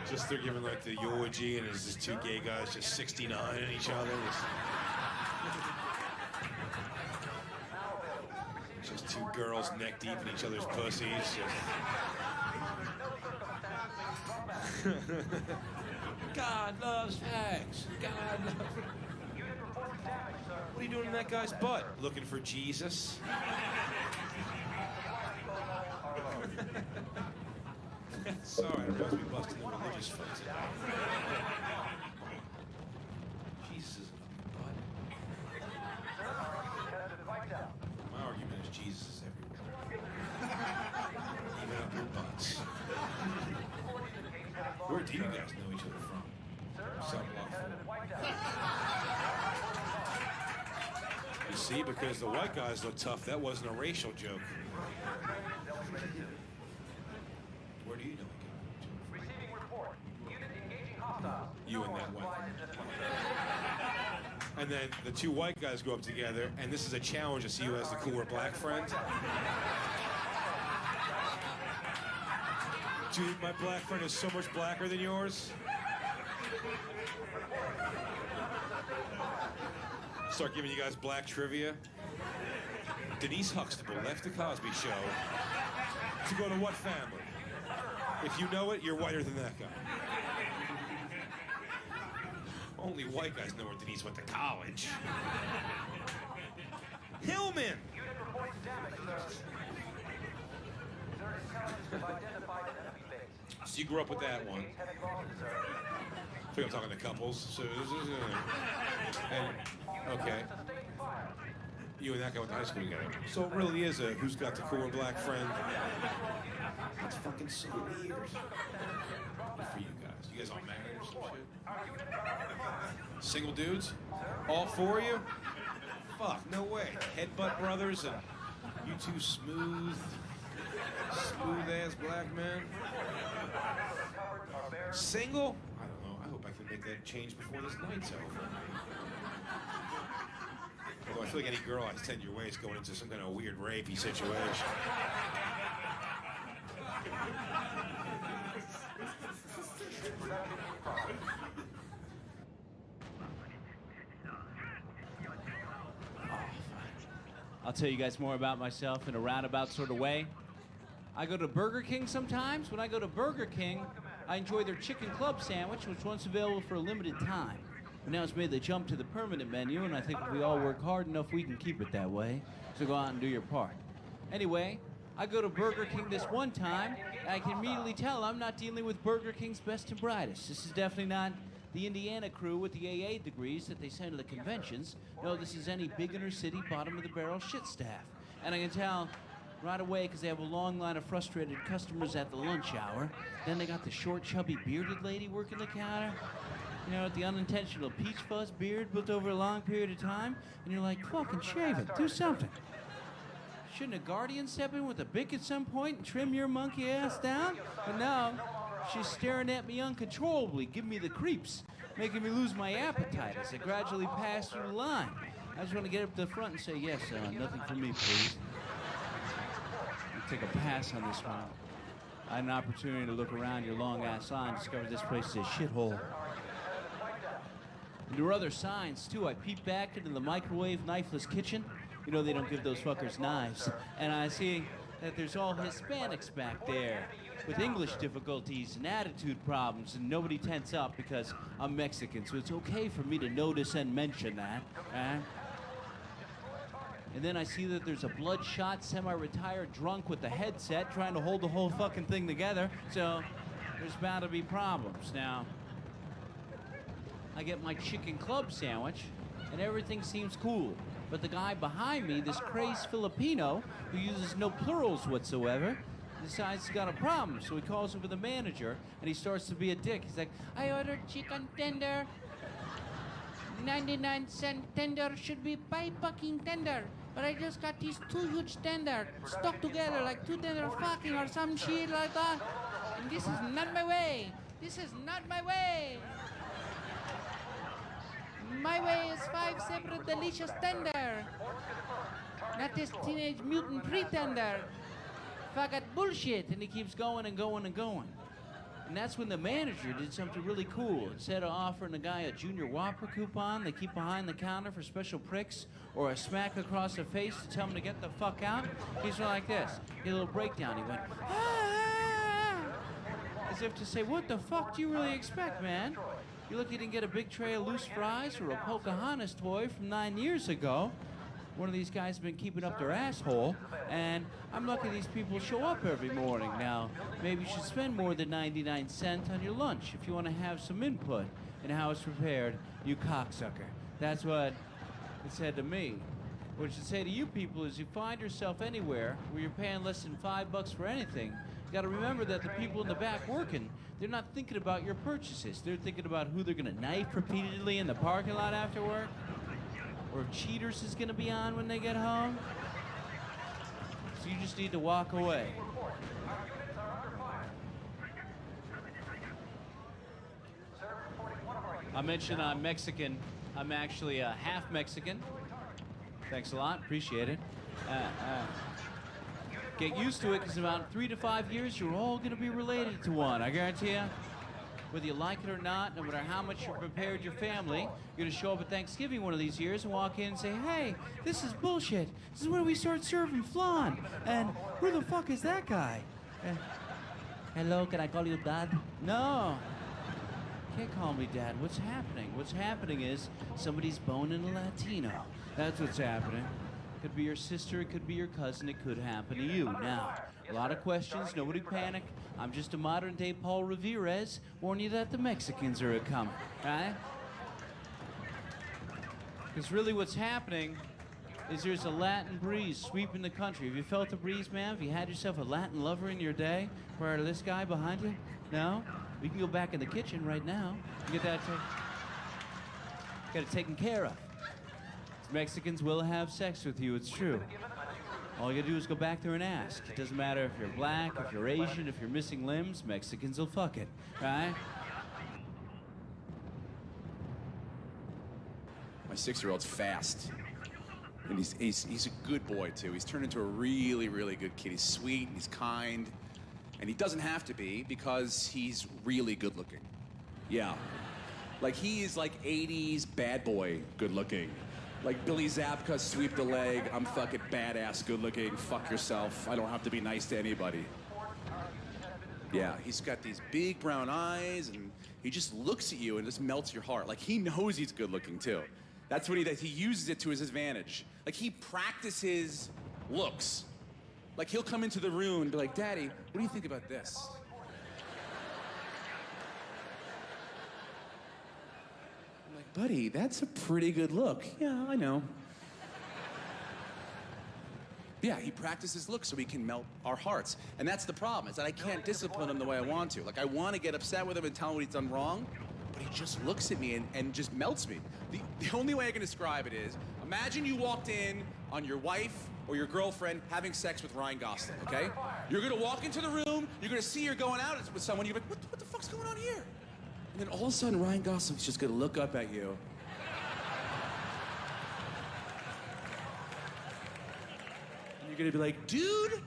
Just they're giving like the eulogy and there's just two gay guys just 69 in each other. Just two girls neck deep in each other's pussies. God loves facts. God loves. What are you doing in that guy's butt? Looking for Jesus? Sorry, I realize we busted the religious folks. Jesus is in the butt. My argument is Jesus is everywhere. Even up your butts. Where do you guys know each other from? Some You see, because the white guys look tough, that wasn't a racial joke. Where do you know each other? You and that white guy. And then the two white guys go up together, and this is a challenge to see who has the cooler black friend. Dude, my black friend is so much blacker than yours. Start giving you guys black trivia. Denise Huxtable left the Cosby Show to go to what family? If you know it, you're whiter than that guy. Only white guys know where Denise went to college. Hillman! So you grew up with that one. I think I'm talking to couples. So, and, okay. You and that guy went to high school together. So it really is a who's got the cooler black friend. That's fucking so weird. Good for you guys. You guys all married or some shit? Single dudes? All four of you? Fuck, no way. Headbutt brothers and you two smooth ass black men. Single? I don't know. I hope I can make that change before this night's over. Although I feel like any girl I send your way is going into some kind of weird rapey situation. I'll tell you guys more about myself in a roundabout sort of way. I go to Burger King sometimes. When I go to Burger King, I enjoy their chicken club sandwich, which was available for a limited time. But now it's made the jump to the permanent menu, and I think if we all work hard enough, we can keep it that way. So go out and do your part. Anyway, I go to Burger King this one time, and I can immediately tell I'm not dealing with Burger King's best and brightest. This is definitely not the Indiana crew with the AA degrees that they send to the conventions. No, this is any big inner city, bottom-of-the-barrel shit staff. And I can tell right away because they have a long line of frustrated customers at the lunch hour. Then they got the short, chubby, bearded lady working the counter. You know, with the unintentional peach fuzz beard built over a long period of time. And you're like, fucking shave it, do something. Shouldn't a guardian step in with a bic at some point and trim your monkey ass down? But no, she's staring at me uncontrollably, giving me the creeps, making me lose my appetite as I gradually pass through the line. I just want to get up to the front and say, yes, nothing for me, please. I'll take a pass on this one. I had an opportunity to look around your long-ass line and discover this place is a shithole. And there were other signs, too. I peeped back into the microwave knifeless kitchen. You know, they don't give those fuckers knives. And I see that there's all Hispanics back there with English difficulties and attitude problems, and nobody tense up because I'm Mexican, so it's okay for me to notice and mention that. And then I see that there's a bloodshot, semi-retired drunk with a headset trying to hold the whole fucking thing together, so there's bound to be problems. Now, I get my chicken club sandwich, and everything seems cool. But the guy behind me, this crazed Filipino, who uses no plurals whatsoever, decides he's got a problem. So he calls over the manager, and he starts to be a dick. He's like, I ordered chicken tender. 99-cent tender should be pie fucking tender. But I just got these two huge tender stuck together like two tender fucking or some shit like that. And this is not my way. This is not my way. My way is 5 separate delicious tender. Not this teenage mutant pretender. Faggot bullshit. And he keeps going and going and going. And that's when the manager did something really cool. Instead of offering a guy a Junior Whopper coupon they keep behind the counter for special pricks, or a smack across the face to tell him to get the fuck out, he's like this. He had a little breakdown. He went, ah! As if to say, what the fuck do you really expect, man? You're lucky you didn't get a big tray of loose fries or a Pocahontas toy from 9 years ago. One of these guys has been keeping up their asshole, and I'm lucky these people show up every morning. Now, maybe you should spend more than 99 cents on your lunch if you want to have some input in how it's prepared, you cocksucker. That's what it said to me. What it should say to you people is you find yourself anywhere where you're paying less than $5 for anything, you gotta remember that the people in the back working, they're not thinking about your purchases. They're thinking about who they're gonna knife repeatedly in the parking lot after work, or if Cheaters is gonna be on when they get home. So you just need to walk away. I mentioned I'm Mexican. I'm actually half Mexican. Thanks a lot, appreciate it. Get used to it, because in about 3 to 5 years, you're all gonna be related to one, I guarantee you. Whether you like it or not, no matter how much you've prepared your family, you're gonna show up at Thanksgiving one of these years and walk in and say, hey, this is bullshit. This is when we start serving flan. And who the fuck is that guy? Hello, can I call you Dad? No. Can't call me Dad. What's happening? What's happening is somebody's boning a Latino. That's what's happening. Could be your sister, it could be your cousin, it could happen to you. Now, a lot of questions, nobody panic. I'm just a modern-day Paul Ramirez, warning you that the Mexicans are a-coming, right? Because really what's happening is there's a Latin breeze sweeping the country. Have you felt the breeze, man? Have you had yourself a Latin lover in your day prior to this guy behind you? No? We can go back in the kitchen right now and get that taken care of. Mexicans will have sex with you, it's true. All you gotta do is go back there and ask. It doesn't matter if you're black, if you're Asian, if you're missing limbs, Mexicans will fuck it, right? My 6-year-old's fast. And he's a good boy, too. He's turned into a really, really good kid. He's sweet, he's kind. And he doesn't have to be, because he's really good looking. Yeah. Like, he is like 80s bad boy good looking. Like Billy Zabka, sweep the leg, I'm fucking badass, good looking, fuck yourself, I don't have to be nice to anybody. Yeah, he's got these big brown eyes, and he just looks at you and just melts your heart. Like, he knows he's good looking too. That's what he uses it to his advantage. Like, he practices looks. Like, he'll come into the room and be like, Daddy, what do you think about this? Buddy, that's a pretty good look. Yeah, I know. Yeah, he practices looks so he can melt our hearts. And that's the problem, is that I can't discipline him the way I want to. Like, I want to get upset with him and tell him what he's done wrong, but he just looks at me and just melts me. The only way I can describe it is, imagine you walked in on your wife or your girlfriend having sex with Ryan Gosling, okay? You're gonna walk into the room, you're gonna see her going out with someone, you're like, what the fuck's going on here? And then all of a sudden, Ryan Gosling's just gonna look up at you. And you're gonna be like, dude,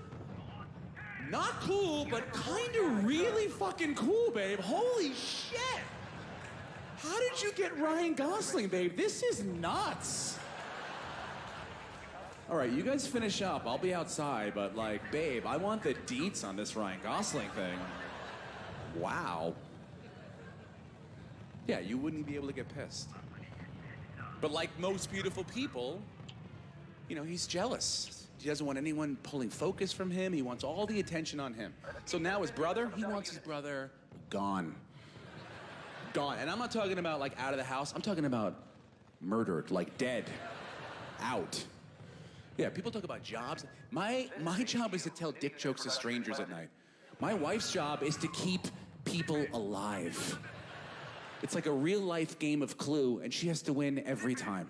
not cool, but kinda really fucking cool, babe. Holy shit. How did you get Ryan Gosling, babe? This is nuts. All right, you guys finish up. I'll be outside, but like, babe, I want the deets on this Ryan Gosling thing. Wow. Yeah, you wouldn't be able to get pissed. But like most beautiful people, you know, he's jealous. He doesn't want anyone pulling focus from him. He wants all the attention on him. So now his brother, he wants his brother gone. Gone. And I'm not talking about like out of the house. I'm talking about murdered, like dead, out. Yeah, people talk about jobs. My job is to tell dick jokes to strangers at night. My wife's job is to keep people alive. It's like a real-life game of Clue, and she has to win every time.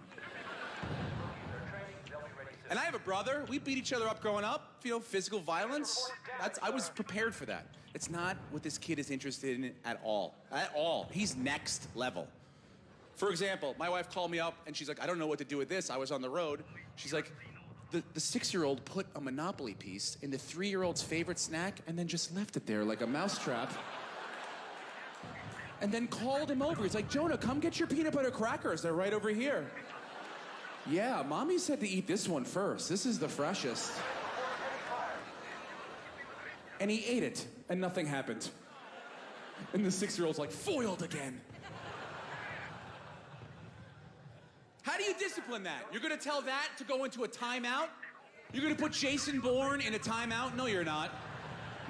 And I have a brother. We beat each other up growing up. You know, physical violence. I was prepared for that. It's not what this kid is interested in at all. At all. He's next level. For example, my wife called me up, and she's like, I don't know what to do with this. I was on the road. She's like, the 6-year-old put a Monopoly piece in the 3-year-old's favorite snack and then just left it there like a mousetrap. and then called him over. He's like, Jonah, come get your peanut butter crackers. They're right over here. Yeah, Mommy said to eat this one first. This is the freshest. And he ate it, and nothing happened. And the 6-year-old's like, foiled again. How do you discipline that? You're gonna tell that to go into a timeout? You're gonna put Jason Bourne in a timeout? No, you're not.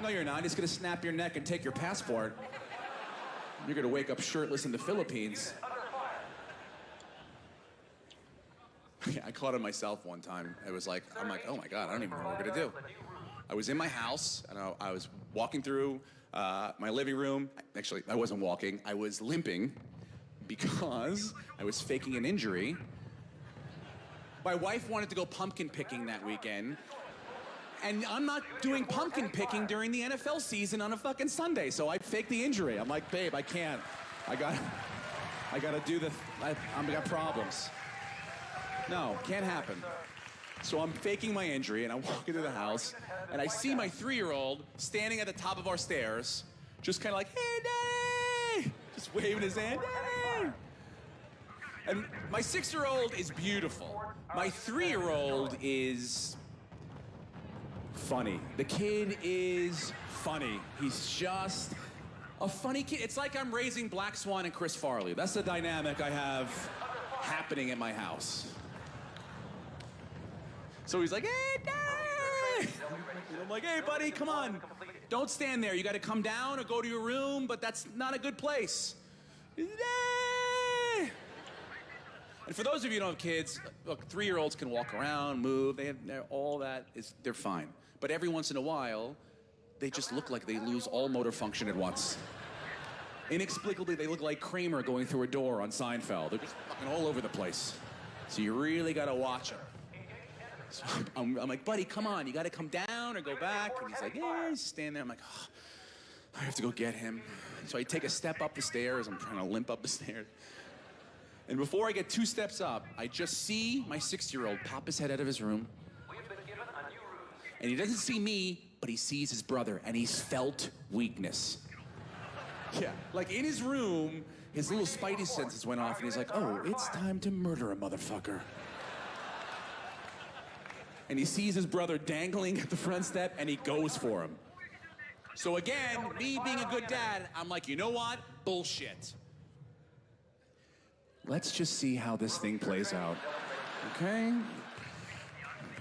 No, you're not. He's gonna snap your neck and take your passport. You're gonna wake up shirtless in the Philippines. I caught it myself one time. I'm like, oh my God, I don't even know what we're gonna do. I was in my house, and I was walking through my living room. Actually, I wasn't walking. I was limping because I was faking an injury. My wife wanted to go pumpkin picking that weekend, and I'm not doing pumpkin picking during the NFL season on a fucking Sunday, so I faked the injury. I'm like, babe, I can't. I gotta do I got problems. No, can't happen. So I'm faking my injury, and I walk into the house, and I see my 3-year-old standing at the top of our stairs, just kind of like, hey, Daddy! Just waving his hand, Daddy! And my 6-year-old is beautiful. My 3-year-old is funny. The kid is funny. He's just a funny kid. It's like I'm raising Black Swan and Chris Farley. That's the dynamic I have happening in my house. So he's like, hey, Daddy! I'm like, hey, buddy, come on. Don't stand there. You got to come down or go to your room, but that's not a good place. Daddy! And for those of you who don't have kids, look, 3-year-olds can walk around, move. They're all that. They're fine. But every once in a while, they just look like they lose all motor function at once. Inexplicably, they look like Kramer going through a door on Seinfeld. They're just fucking all over the place. So you really got to watch them. So I'm like, buddy, come on. You got to come down or go back. And he's like, yeah, he's standing there. I'm like, oh, I have to go get him. So I take a step up the stairs. I'm trying to limp up the stairs. And before I get 2 steps up, I just see my 6-year-old pop his head out of his room. And he doesn't see me, but he sees his brother, and he's felt weakness. Yeah, like in his room, his little spidey senses went off, and he's like, oh, it's time to murder a motherfucker. And he sees his brother dangling at the front step, and he goes for him. So again, me being a good dad, I'm like, you know what? Bullshit. Let's just see how this thing plays out, okay?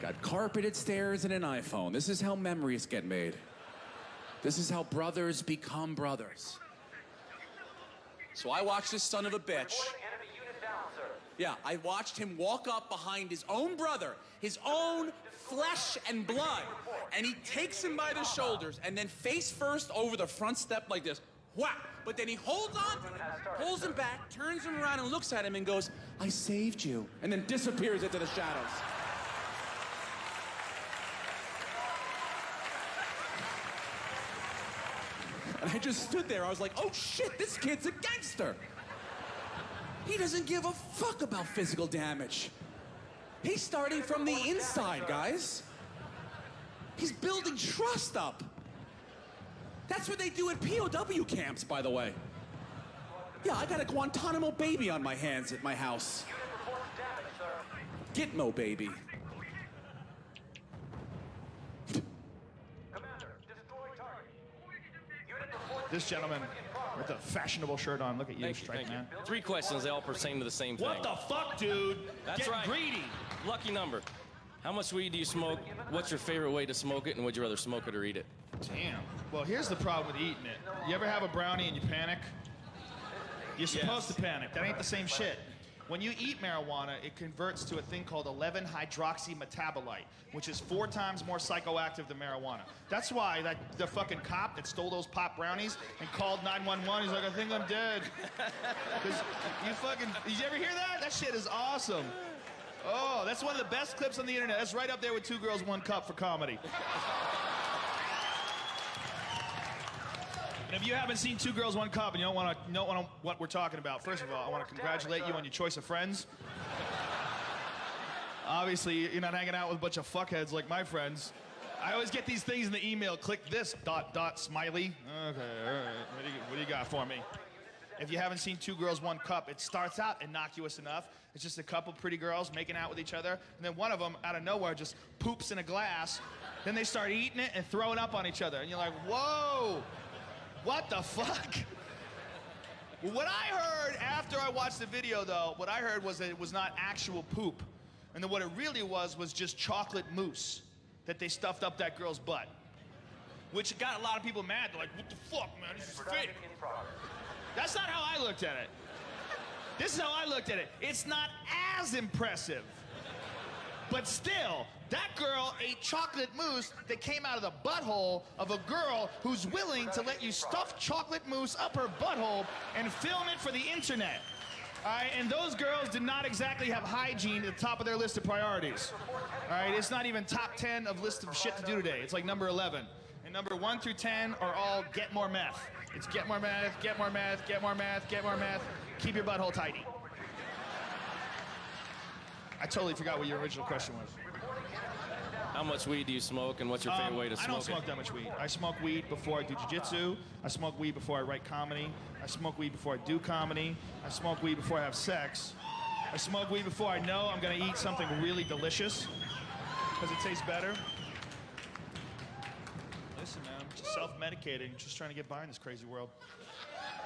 Got carpeted stairs and an iPhone. This is how memories get made. This is how brothers become brothers. So I watched this son of a bitch. Yeah, I watched him walk up behind his own brother, his own flesh and blood, and he takes him by the shoulders and then face first over the front step like this. Whack! But then he holds on, pulls him back, turns him around and looks at him and goes, I saved you, and then disappears into the shadows. And I just stood there. I was like, oh shit, this kid's a gangster. He doesn't give a fuck about physical damage. He's starting from the inside, guys. He's building trust up. That's what they do at POW camps, by the way. Yeah, I got a Guantanamo baby on my hands at my house. Gitmo baby. This gentleman with a fashionable shirt on. Look at you, Strike Man. 3 questions, they all pertain to the same thing. What the fuck, dude? That's Get right. greedy. Lucky number. How much weed do you smoke? What's your favorite way to smoke it? And would you rather smoke it or eat it? Damn. Well, here's the problem with eating it. You ever have a brownie and you panic? You're supposed to panic. That ain't the same shit. When you eat marijuana, it converts to a thing called 11-hydroxymetabolite, which is 4 times more psychoactive than marijuana. That's why the fucking cop that stole those pop brownies and called 911, he's like, I think I'm dead. Because did you ever hear that? That shit is awesome. Oh, that's one of the best clips on the internet. That's right up there with 2 Girls, 1 Cup for comedy. And if you haven't seen 2 Girls, 1 Cup and you don't want to know what we're talking about, first of all, I want to congratulate you on your choice of friends. Obviously, you're not hanging out with a bunch of fuckheads like my friends. I always get these things in the email. Click this, ... smiley. Okay, all right. What do you got for me? If you haven't seen Two Girls, One Cup, it starts out innocuous enough. It's just a couple pretty girls making out with each other, and then one of them, out of nowhere, just poops in a glass. Then they start eating it and throwing up on each other. And you're like, whoa, what the fuck? Well, what I heard after I watched the video, though, what I heard was that it was not actual poop. And then what it really was just chocolate mousse that they stuffed up that girl's butt. Which got a lot of people mad. They're like, what the fuck, man, this is fake. That's not how I looked at it. This is how I looked at it. It's not as impressive. But still, that girl ate chocolate mousse that came out of the butthole of a girl who's willing to let you stuff chocolate mousse up her butthole and film it for the internet. All right, and those girls did not exactly have hygiene at the top of their list of priorities. All right, it's not even top 10 of list of shit to do today. It's like number 11. And number 1 through 10 are all get more meth. It's get more meth, get more meth, get more meth, get more meth. Keep your butthole tidy. I totally forgot what your original question was. How much weed do you smoke, and what's your favorite way to smoke it? I don't smoke that much weed. I smoke weed before I do jiu-jitsu. I smoke weed before I write comedy. I smoke weed before I do comedy. I smoke weed before I have sex. I smoke weed before I know I'm gonna eat something really delicious because it tastes better. Listen, man, I'm just self-medicating, just trying to get by in this crazy world.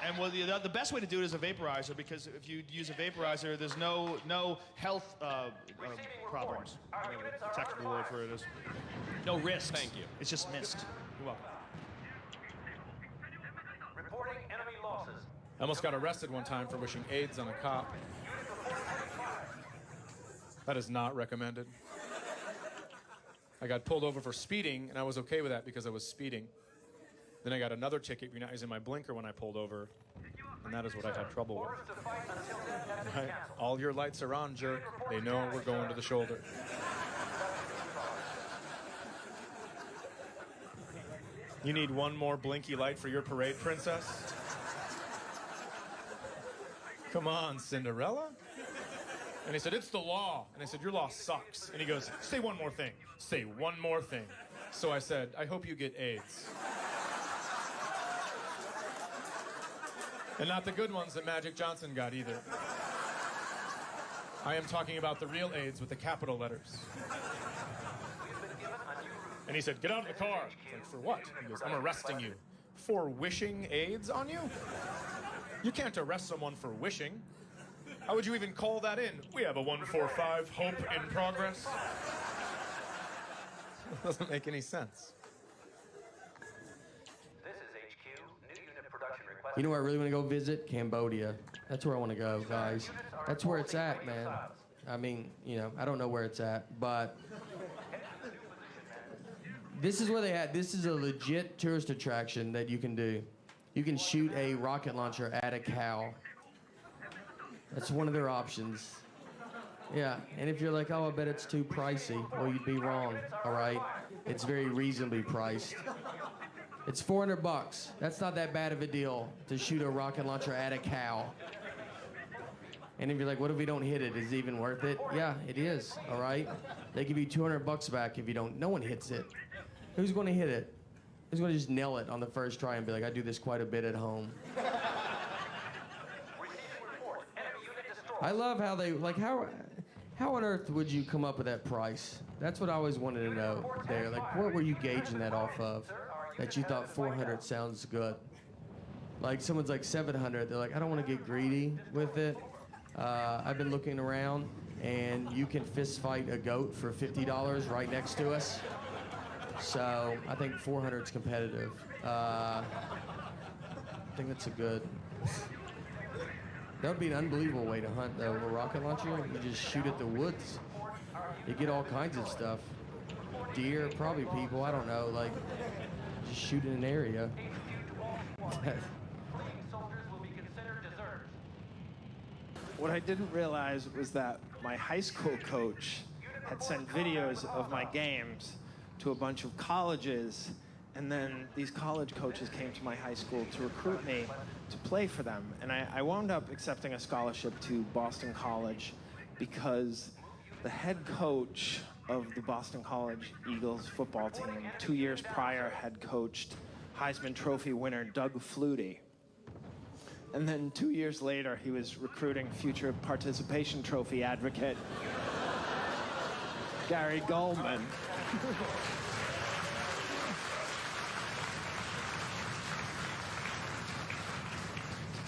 And well, the best way to do it is a vaporizer, because if you use a vaporizer, there's no health problems. Whatever the technical word for it is. No risks. Thank you. It's just mist. You're welcome. Reporting enemy losses. I almost got arrested one time for wishing AIDS on a cop. That is not recommended. I got pulled over for speeding, and I was okay with that because I was speeding. Then I got another ticket for not using my blinker when I pulled over, and that is what I had trouble with. Right? All your lights are on, jerk. They know we're going to the shoulder. You need one more blinky light for your parade, princess? Come on, Cinderella. And he said, it's the law. And I said, your law sucks. And he goes, say one more thing. Say one more thing. So I said, I hope you get AIDS. And not the good ones that Magic Johnson got either. I am talking about the real AIDS with the capital letters. And he said, get out of the car. I was like, for what? He goes, I'm arresting you. For wishing AIDS on you? You can't arrest someone for wishing. How would you even call that in? We have a 145 hope in progress. Doesn't make any sense. You know where I really want to go visit? Cambodia. That's where I want to go, guys. That's where it's at, man. I mean, you know, I don't know where it's at, but this is where they had. This is a legit tourist attraction that you can do. You can shoot a rocket launcher at a cow. That's one of their options. Yeah, and if you're like, oh, I bet it's too pricey, well, you'd be wrong, all right? It's very reasonably priced. It's $400. That's not that bad of a deal to shoot a rocket launcher at a cow. And if you're like, what if we don't hit it? Is it even worth it? Yeah, it is, all right? They give you $200 back if you don't. No one hits it. Who's going to hit it? Who's going to just nail it on the first try and be like, I do this quite a bit at home? I love how they, like, how on earth would you come up with that price? That's what I always wanted to know there. Like, what were you gauging that off of? That you thought 400 sounds good. Like someone's like 700, they're like, I don't want to get greedy with it. I've been looking around, and you can fist fight a goat for $50 right next to us. So I think 400's competitive. I think that's a good. That would be an unbelievable way to hunt, though. A rocket launcher, you just shoot at the woods. You get all kinds of stuff. Deer, probably people, I don't know, like. Just shoot in an area. What I didn't realize was that my high school coach had sent videos of my games to a bunch of colleges, and then these college coaches came to my high school to recruit me to play for them. And I wound up accepting a scholarship to Boston College because the head coach of the Boston College Eagles football team 2 years prior had coached Heisman Trophy winner Doug Flutie. And then 2 years later, he was recruiting future participation trophy advocate Gary Goldman.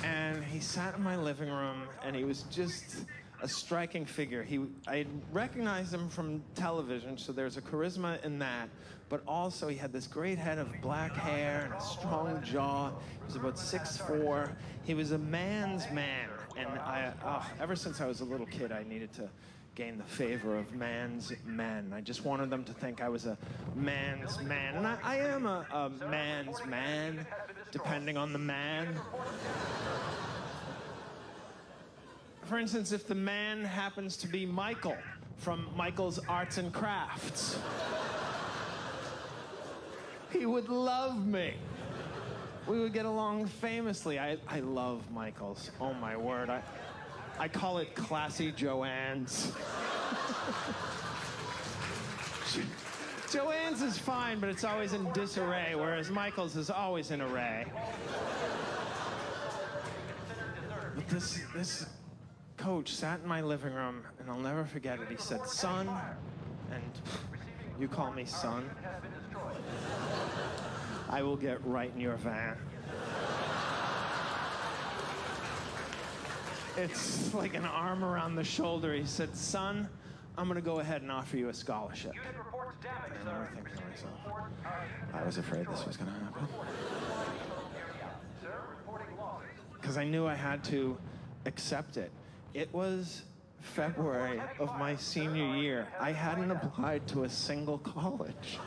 And he sat in my living room, and he was just a striking figure. I recognized him from television, so there's a charisma in that, but also he had this great head of black hair and a strong jaw. He was about 6'4". He was a man's man, and ever since I was a little kid, I needed to gain the favor of man's men. I just wanted them to think I was a man's man, and I am a man's man, depending on the man. For instance, if the man happens to be Michael from Michael's Arts and Crafts, he would love me. We would get along famously. I love Michael's. Oh my word. I call it classy Joanne's. Joanne's is fine, but it's always in disarray, whereas Michael's is always in array. But this coach sat in my living room, and I'll never forget it. He said, "Son," and you call me son, "I will get right in your van." It's like an arm around the shoulder. He said, "Son, I'm gonna go ahead and offer you a scholarship." And I remember thinking to myself, I was afraid this was gonna happen. Because I knew I had to accept it. It was February of my senior year. I hadn't applied to a single college.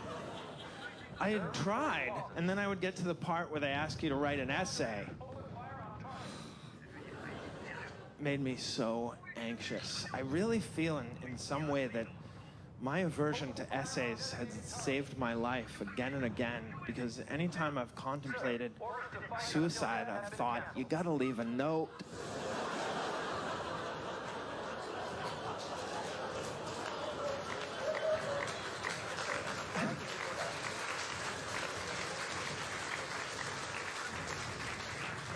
I had tried, and then I would get to the part where they ask you to write an essay. Made me so anxious. I really feel in some way that my aversion to essays has saved my life again and again, because anytime I've contemplated suicide, I've thought, you gotta leave a note.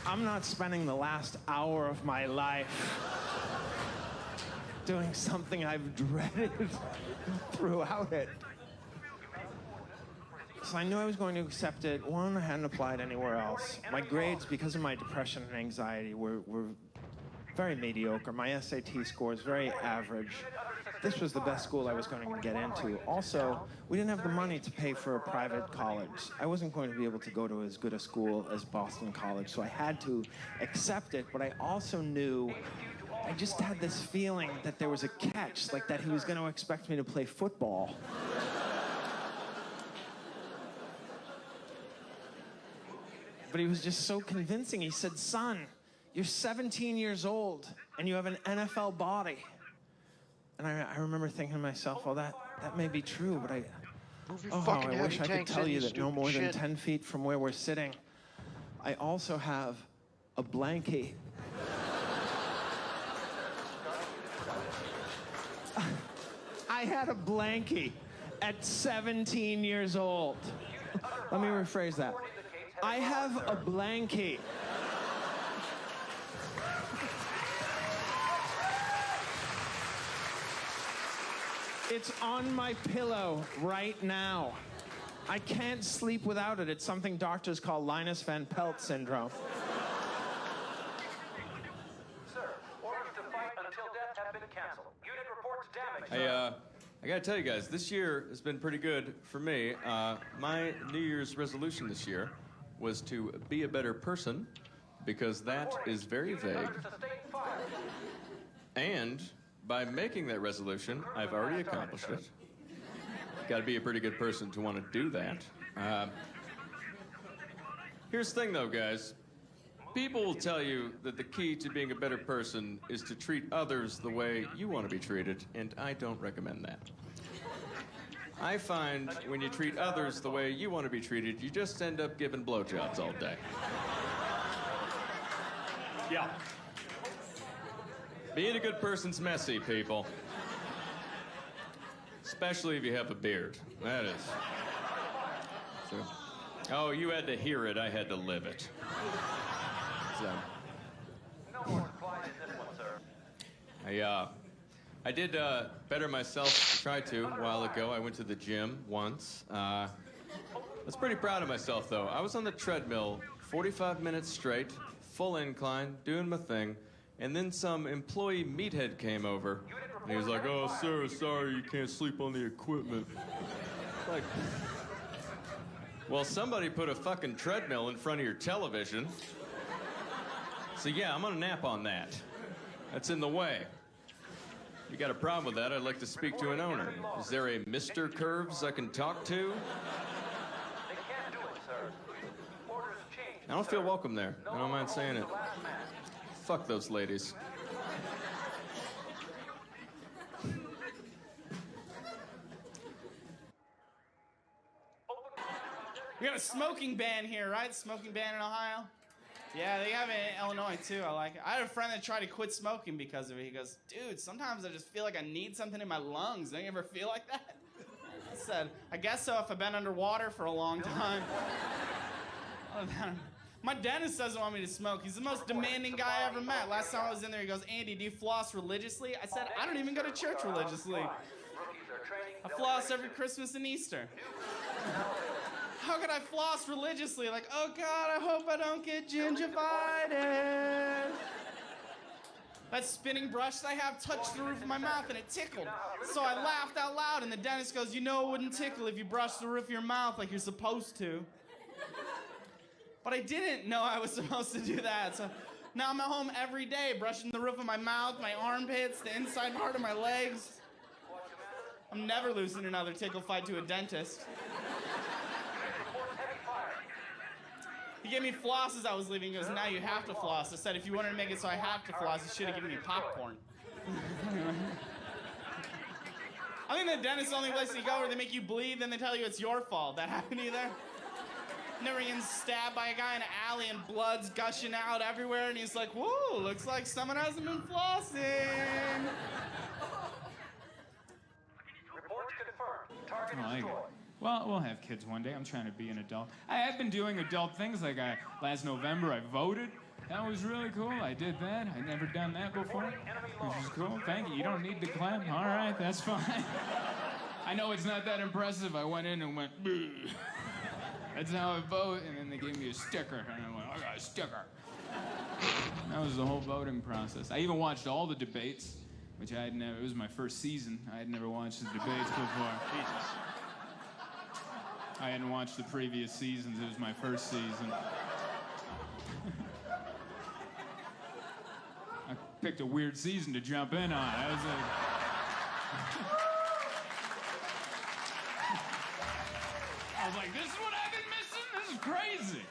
I'm not spending the last hour of my life doing something I've dreaded throughout it. So I knew I was going to accept it. One, I hadn't applied anywhere else. My grades, because of my depression and anxiety, were very mediocre. My SAT score is very average. This was the best school I was going to get into. Also, we didn't have the money to pay for a private college. I wasn't going to be able to go to as good a school as Boston College, so I had to accept it, but I also knew, I just had this feeling that there was a catch, like that he was going to expect me to play football. But he was just so convincing. He said, "Son, you're 17 years old, and you have an NFL body." And I remember thinking to myself, well, that may be true, but I wish I could tell you that no more than 10 feet from where we're sitting, I also have a blankie. I had a blankie at 17 years old. Let me rephrase that. I have a blankie. It's on my pillow right now. I can't sleep without it. It's something doctors call Linus Van Pelt syndrome. Sir, orders to fight until death have been canceled. Unit reports damage. Hey, I gotta tell you guys, this year has been pretty good for me. My New Year's resolution this year was to be a better person, because that is very vague. And by making that resolution, I've already accomplished it. Got to be a pretty good person to want to do that. Here's the thing, though, guys. People will tell you that the key to being a better person is to treat others the way you want to be treated, and I don't recommend that. I find when you treat others the way you want to be treated, you just end up giving blowjobs all day. Yeah. Being a good person's messy, people. Especially if you have a beard. That is. So, oh, you had to hear it. I had to live it. So, I did better myself, tried to, a while ago. I went to the gym once. I was pretty proud of myself, though. I was on the treadmill 45 minutes straight, full incline, doing my thing, and then some employee meathead came over, and he was like, "Oh, sir, sorry, you can't sleep on the equipment." Like, well, somebody put a fucking treadmill in front of your television. So yeah, I'm gonna nap on that. That's in the way. If you got a problem with that, I'd like to speak to an owner. Is there a Mr. Curves I can talk to? I don't feel welcome there. I don't mind saying it. Fuck those ladies. We got a smoking ban here, right? Smoking ban in Ohio? Yeah, they have it in Illinois, too. I like it. I had a friend that tried to quit smoking because of it. He goes, "Dude, sometimes I just feel like I need something in my lungs. Don't you ever feel like that?" I said, "I guess so if I've been underwater for a long time." My dentist doesn't want me to smoke. He's the most demanding guy I ever met. Last time I was in there, he goes, "Andy, do you floss religiously?" I said, "I don't even go to church religiously. I floss every Christmas and Easter." How could I floss religiously? Like, oh God, I hope I don't get gingivitis. That spinning brush that I have touched the roof of my mouth and it tickled. So I laughed out loud and the dentist goes, "You know it wouldn't tickle if you brushed the roof of your mouth like you're supposed to." But I didn't know I was supposed to do that. So now I'm at home every day brushing the roof of my mouth, my armpits, the inside part of my legs. I'm never losing another tickle fight to a dentist. He gave me floss as I was leaving. He goes, "Now you have to floss." I said, "If you wanted to make it so I have to floss, you should have given me popcorn." I think the dentist's the only place you go where they make you bleed, then they tell you it's your fault. That happened to you there? Never getting stabbed by a guy in an alley and blood's gushing out everywhere, and he's like, "Whoa, looks like someone hasn't been flossing." Reports confirmed. Target Oh, destroyed. Well, we'll have kids one day. I'm trying to be an adult. I have been doing adult things, like last November I voted. That was really cool. I did that. I'd never done that before, which is cool. Thank you. You don't need to clap. All right, that's fine. I know it's not that impressive. I went in and went, "Bleh." That's how I vote, and then they gave me a sticker, and I went, "I got a sticker." That was the whole voting process. I even watched all the debates, which I had never. It was my first season. I had never watched the debates before. I hadn't watched the previous seasons. It was my first season. I picked a weird season to jump in on. I was like, this is what I've been missing? This is crazy.